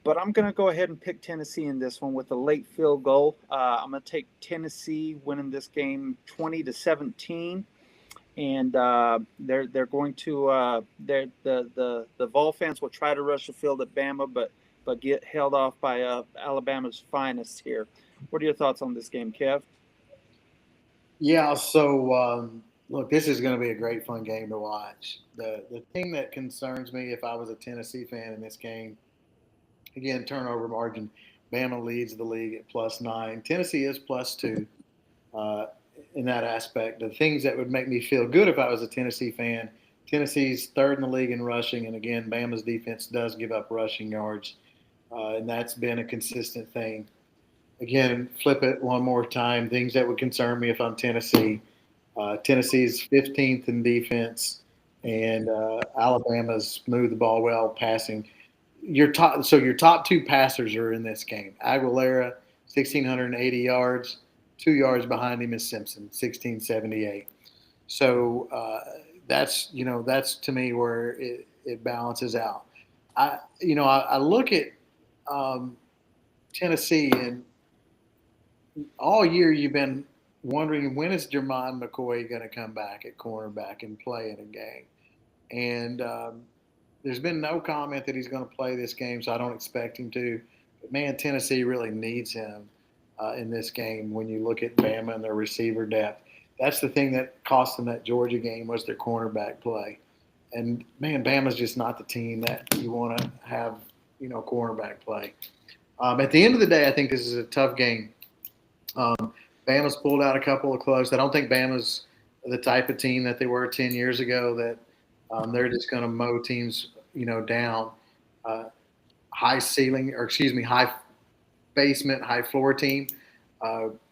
But I'm going to go ahead and pick Tennessee in this one with a late field goal. I'm going to take Tennessee winning this game 20-17, and they're going to the Vol fans will try to rush the field at Bama, but get held off by Alabama's finest here. What are your thoughts on this game, Kev? Yeah, so look, this is going to be a great fun game to watch. The thing that concerns me if I was a Tennessee fan in this game, again, turnover margin, Bama leads the league at +9. Tennessee is +2 in that aspect. The things that would make me feel good if I was a Tennessee fan, Tennessee's third in the league in rushing, and again, Bama's defense does give up rushing yards, and that's been a consistent thing. Again, flip it one more time. Things that would concern me if I'm Tennessee. Tennessee's 15th in defense, and Alabama's moved the ball well passing. Your top two passers are in this game. Aguilera, 1,680 yards. 2 yards behind him is Simpson, 1,678. So that's to me where it balances out. I look at Tennessee, and all year you've been wondering, when is Jermon McCoy going to come back at cornerback and play in a game? And there's been no comment that he's going to play this game, so I don't expect him to. But, man, Tennessee really needs him in this game when you look at Bama and their receiver depth. That's the thing that cost them that Georgia game, was their cornerback play. And, man, Bama's just not the team that you want to have, cornerback play. At the end of the day, I think this is a tough game. Bama's pulled out a couple of close. I don't think Bama's the type of team that they were 10 years ago that they're just going to mow teams, down. High basement, high floor team.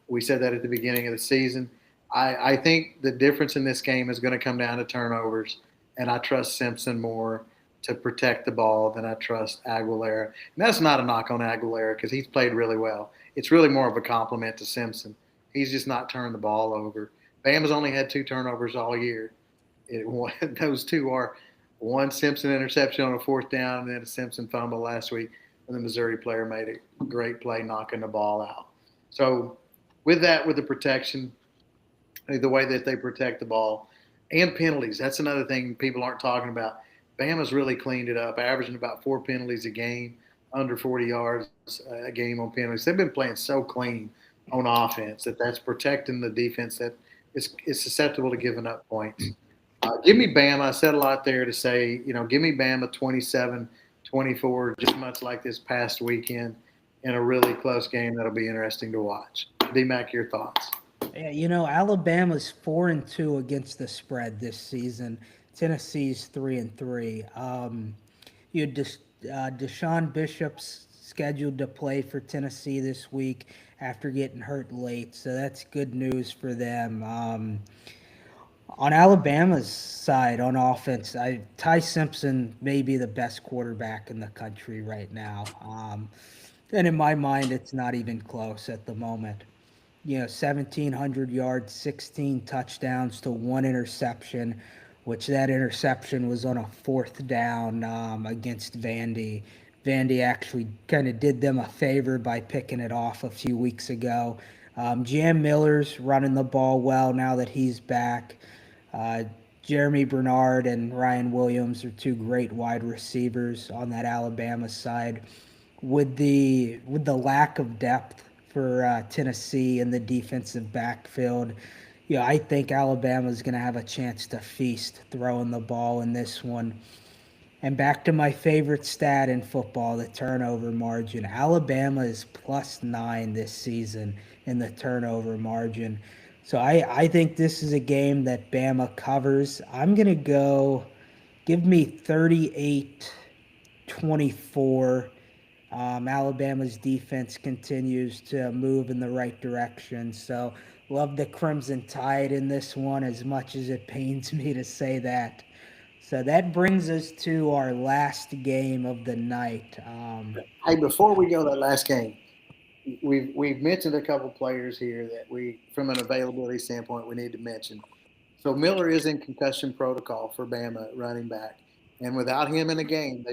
We said that at the beginning of the season. I think the difference in this game is going to come down to turnovers, and I trust Simpson more to protect the ball than I trust Aguilera. And that's not a knock on Aguilera because he's played really well. It's really more of a compliment to Simpson. He's just not turned the ball over. Bama's only had 2 turnovers all year. Those 2 are one Simpson interception on a 4th down and then a Simpson fumble last week when the Missouri player made a great play knocking the ball out. So with that, with the protection, the way that they protect the ball, and penalties, that's another thing people aren't talking about. Bama's really cleaned it up, averaging about 4 penalties a game, under 40 yards a game on penalties. They've been playing so clean on offense that's protecting the defense that is susceptible to giving up points. Give me Bama. I said a lot there to say, give me Bama 27-24, just much like this past weekend in a really close game that'll be interesting to watch. D-Mac, your thoughts? Yeah, Alabama's 4-2 against the spread this season. Tennessee's 3-3. You had Deshaun Bishop's scheduled to play for Tennessee this week after getting hurt late, so that's good news for them. On Alabama's side, on offense, Ty Simpson may be the best quarterback in the country right now. And in my mind, it's not even close at the moment. 1,700 yards, 16 touchdowns to 1 interception, which that interception was on a 4th down against Vandy. Vandy actually kind of did them a favor by picking it off a few weeks ago. Jam Miller's running the ball well now that he's back. Jeremy Bernard and Ryan Williams are 2 great wide receivers on that Alabama side. With the lack of depth for Tennessee in the defensive backfield, I think Alabama's going to have a chance to feast throwing the ball in this one. And back to my favorite stat in football, the turnover margin. Alabama is +9 this season in the turnover margin. So I think this is a game that Bama covers. I'm going to go, give me 38-24. Alabama's defense continues to move in the right direction. So Love the Crimson Tide in this one, as much as it pains me to say that. So that brings us to our last game of the night. Hey, before we go to that last game, we've mentioned a couple players here that we, from an availability standpoint, we need to mention. So Miller is in concussion protocol for Bama running back, and without him in the game,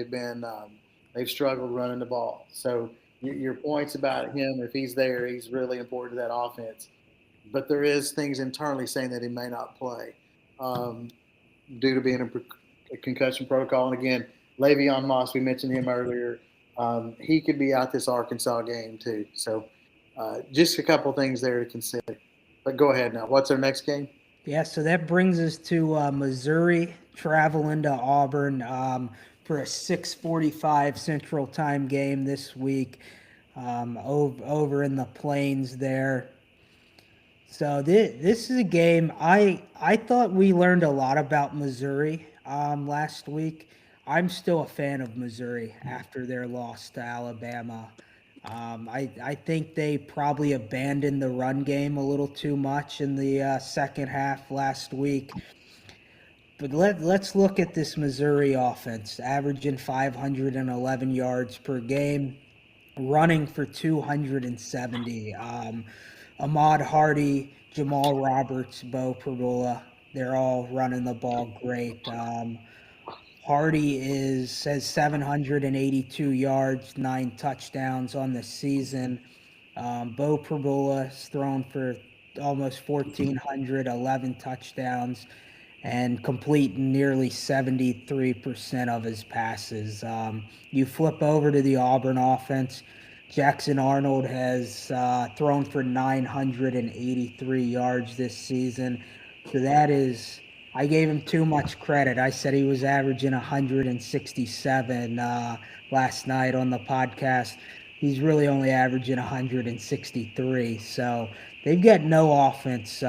they've struggled running the ball. So your points about him, if he's there, he's really important to that offense. But there is things internally saying that he may not play um, due to being in a concussion protocol. And again, Le'Veon Moss, we mentioned him earlier. He could be out this Arkansas game too. So just a couple things there to consider. But go ahead now. What's our next game? Yeah, so that brings us to Missouri traveling to Auburn for a 6:45 Central Time game this week over in the Plains there. So this is a game I thought we learned a lot about Missouri last week. I'm still a fan of Missouri after their loss to Alabama. I think they probably abandoned the run game a little too much in the second half last week. But let's look at this Missouri offense, averaging 511 yards per game, running for 270. Ahmad Hardy, Jamal Roberts, Bo Perbula, they're all running the ball great. Hardy has 782 yards, 9 touchdowns on the season. Bo Perbula has thrown for almost 1,400, 11 touchdowns, and completing nearly 73% of his passes. You flip over to the Auburn offense. Jackson Arnold has thrown for 983 yards this season. So that is, I gave him too much credit. I said he was averaging 167 last night on the podcast. He's really only averaging 163. So they've got no offense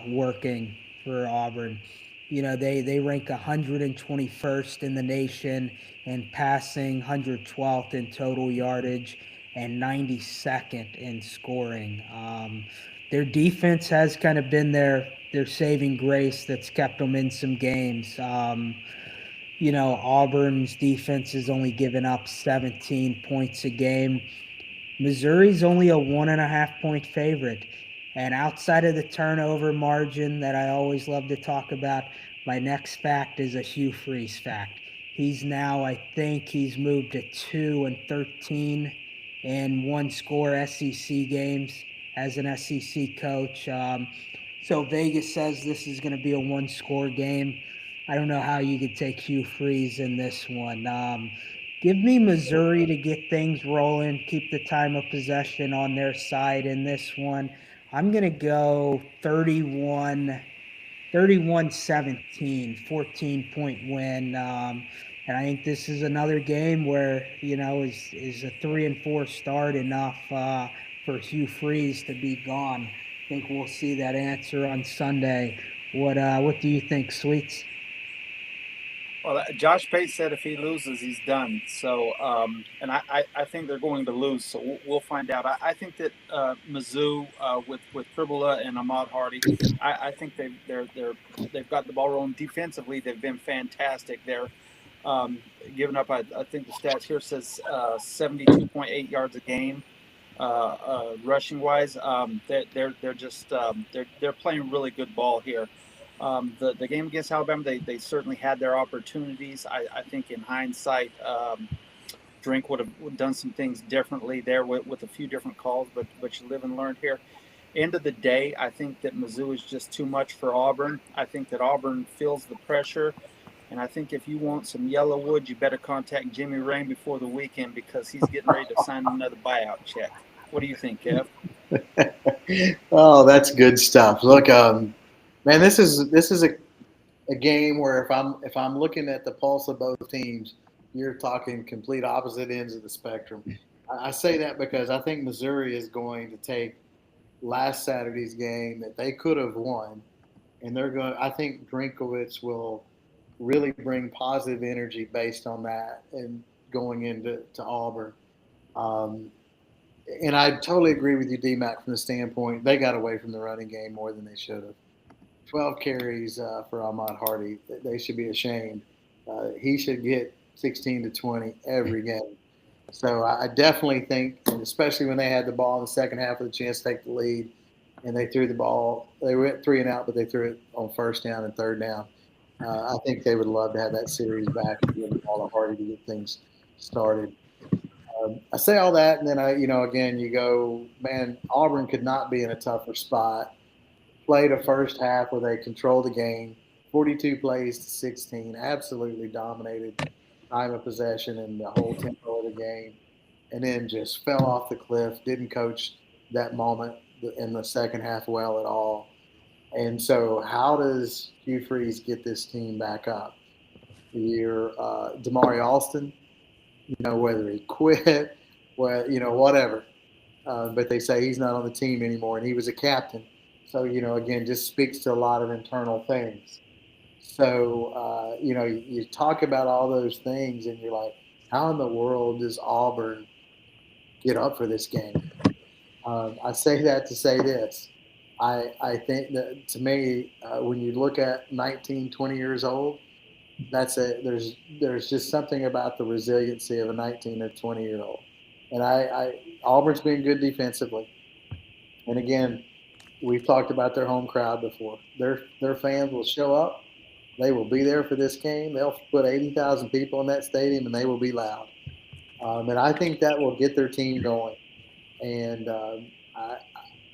working for Auburn. You know, they rank 121st in the nation in passing, 112th in total yardage, and 92nd in scoring. Their defense has kind of been their saving grace that's kept them in some games. Auburn's defense has only given up 17 points a game. Missouri's only a 1.5 point favorite. And outside of the turnover margin that I always love to talk about, my next fact is a Hugh Freeze fact. He's now, I think he's moved to 2-13 in one score SEC games as an SEC coach. So Vegas says this is going to be a one score game. I don't know how you could take Hugh Freeze in this one. Give me Missouri to get things rolling, keep the time of possession on their side in this one. I'm going to go 31-17, 14-point win. And I think this is another game where, is a 3-4 start enough for Hugh Freeze to be gone. I think we'll see that answer on Sunday. What do you think, Sweets? Well, Josh Pate said if he loses, he's done. So, and I think they're going to lose. So we'll find out. I think that Mizzou with Tribula and Ahmad Hardy, I think they've got the ball rolling defensively. They've been fantastic. They're giving up. I think the stats here says 72.8 yards a game. Rushing wise, they're just they're playing really good ball here. The game against Alabama, they certainly had their opportunities. I think in hindsight, Drink would have done some things differently there with a few different calls, but you live and learn here. End of the day, I think that Mizzou is just too much for Auburn. I think that Auburn feels the pressure. And I think if you want some Yellowwood, you better contact Jimmy Rain before the weekend because he's getting ready to sign another buyout check. What do you think, Kev? Oh, that's good stuff. Look, man, this is a game where if I'm looking at the pulse of both teams, you're talking complete opposite ends of the spectrum. I say that because I think Missouri is going to take last Saturday's game that they could have won, and they're going. I think Drinkowitz will really bring positive energy based on that and going into Auburn. And I totally agree with you, D-Mac, from the standpoint they got away from the running game more than they should have. 12 carries for Ahmad Hardy. They should be ashamed. He should get 16 to 20 every game. So I definitely think, and especially when they had the ball in the second half with a chance to take the lead, and they threw the ball. They went 3 and out, but they threw it on first down and third down. I think they would love to have that series back and give the ball to Hardy to get things started. I say all that, and then again, you go, man, Auburn could not be in a tougher spot. Played a first half where they controlled the game, 42 plays to 16, absolutely dominated time of possession and the whole tempo of the game, and then just fell off the cliff. Didn't coach that moment in the second half well at all. And so, how does Hugh Freeze get this team back up? You're Damari Alston, whether he quit, whatever. But they say he's not on the team anymore, and he was a captain. So, again, just speaks to a lot of internal things. So, you talk about all those things, and you're like, how in the world does Auburn get up for this game? I say that to say this. I think that, to me, when you look at 19, 20 years old, there's just something about the resiliency of a 19 or 20-year-old. And Auburn's been good defensively. And again, we've talked about their home crowd before. Their fans will show up. They will be there for this game. They'll put 80,000 people in that stadium, and they will be loud. And I think that will get their team going. And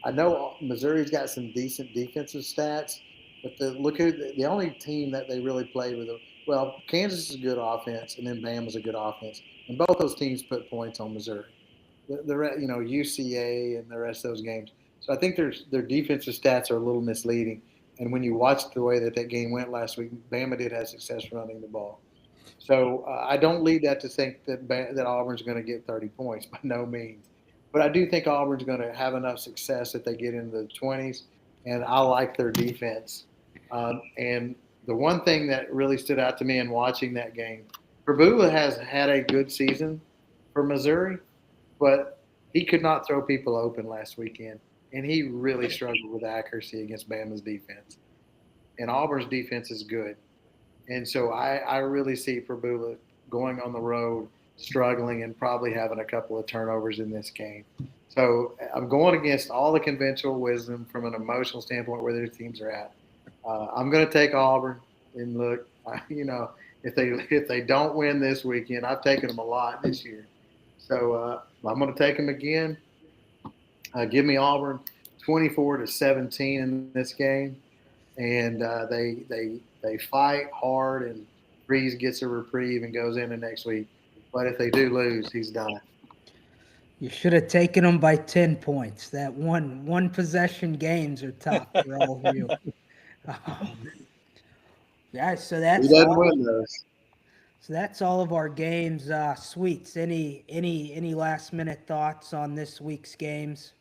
I know Missouri's got some decent defensive stats, but the only team that they really played with. Well, Kansas is a good offense, and then Bama's a good offense, and both those teams put points on Missouri. UCA and the rest of those games. So I think their defensive stats are a little misleading. And when you watch the way that game went last week, Bama did have success running the ball. So I don't lead that to think that Auburn's going to get 30 points, by no means. But I do think Auburn's going to have enough success that they get into the 20s, and I like their defense. And the one thing that really stood out to me in watching that game, Prabula has had a good season for Missouri, but he could not throw people open last weekend, and he really struggled with accuracy against Bama's defense. And Auburn's defense is good. And so I really see Prabula going on the road, struggling, and probably having a couple of turnovers in this game. So I'm going against all the conventional wisdom from an emotional standpoint where their teams are at. I'm going to take Auburn, and look, if they don't win this weekend, I've taken them a lot this year. So I'm going to take them again. Give me Auburn 24-17 in this game, and they fight hard, and Freeze gets a reprieve and goes into next week. But if they do lose, he's done. You should have taken them by 10 points. That one possession games are tough for all of you. Yeah, so that's he doesn't win those. So that's all of our games. Sweets, any last minute thoughts on this week's games?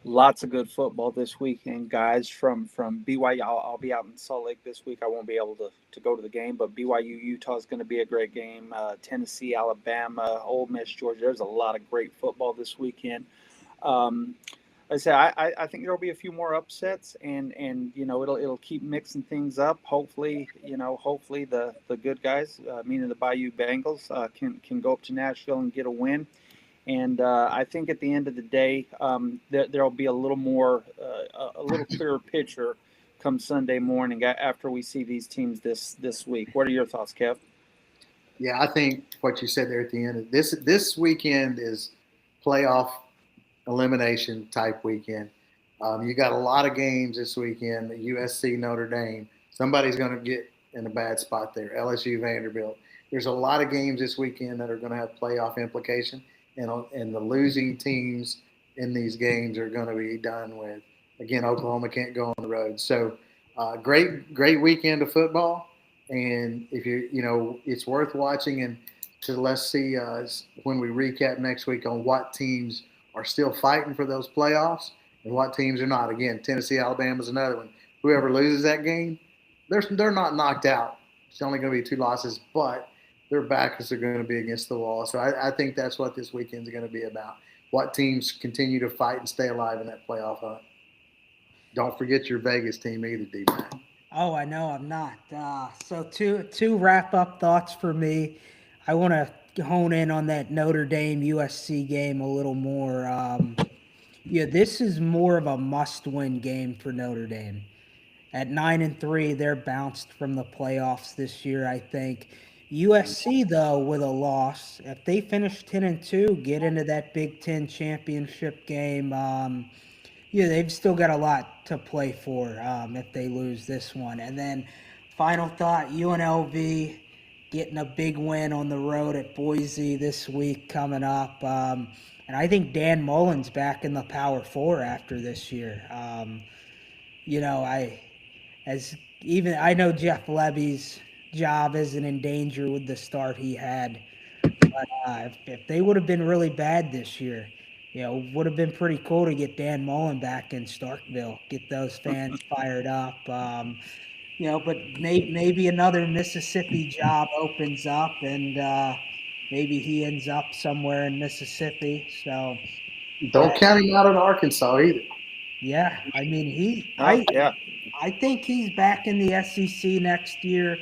Lots of good football this weekend, guys. From BYU, I'll be out in Salt Lake this week. I won't be able to go to the game, but BYU Utah is going to be a great game. Tennessee, Alabama, Ole Miss, Georgia. There's a lot of great football this weekend. I say I think there'll be a few more upsets, and it'll keep mixing things up. Hopefully the good guys, meaning the Bayou Bengals, can go up to Nashville and get a win. And I think at the end of the day, there'll be a little clearer picture come Sunday morning after we see these teams this week. What are your thoughts, Kev? Yeah, I think what you said there at the end, this weekend is playoff elimination type weekend. You got a lot of games this weekend. USC, Notre Dame. Somebody's going to get in a bad spot there. LSU, Vanderbilt. There's a lot of games this weekend that are going to have playoff implication. And the losing teams in these games are going to be done with. Again, Oklahoma can't go on the road. So great weekend of football. And if it's worth watching. And let's see when we recap next week on what teams are still fighting for those playoffs and what teams are not. Again, Tennessee, Alabama is another one. Whoever loses that game, they're not knocked out. It's only going to be 2 losses, but their backs are going to be against the wall. So I think that's what this weekend is going to be about. what teams continue to fight and stay alive in that playoff hunt. Don't forget your Vegas team either, D-Mac. Oh, I know I'm not. So two wrap up thoughts for me. I want to hone in on that Notre Dame USC game a little more. Yeah, this is more of a must win game for Notre Dame. At 9-3, they're bounced from the playoffs this year, I think. USC though, with a loss, if they finish 10-2, get into that Big Ten championship game. Yeah, they've still got a lot to play for if they lose this one. And then, final thought: UNLV getting a big win on the road at Boise this week coming up. And I think Dan Mullen's back in the Power Four after this year. I know Jeff Levy's job isn't in danger with the start he had, but if they would have been really bad this year, would have been pretty cool to get Dan Mullen back in Starkville, get those fans fired up. But maybe another Mississippi job opens up, and maybe he ends up somewhere in Mississippi. So don't count him out in Arkansas either. Yeah, I mean I think he's back in the SEC next year.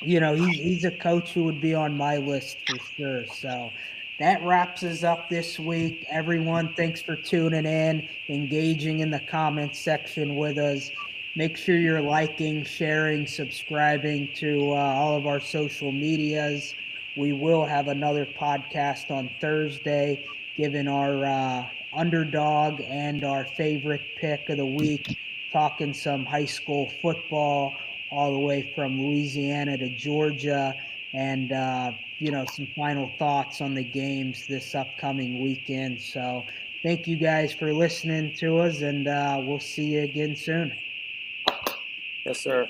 He's a coach who would be on my list for sure. So that wraps us up this week. Everyone, thanks for tuning in, engaging in the comments section with us. Make sure you're liking, sharing, subscribing to all of our social medias. We will have another podcast on Thursday, giving our underdog and our favorite pick of the week, talking some high school football all the way from Louisiana to Georgia, and some final thoughts on the games this upcoming weekend. So thank you guys for listening to us, and we'll see you again soon. Yes, sir.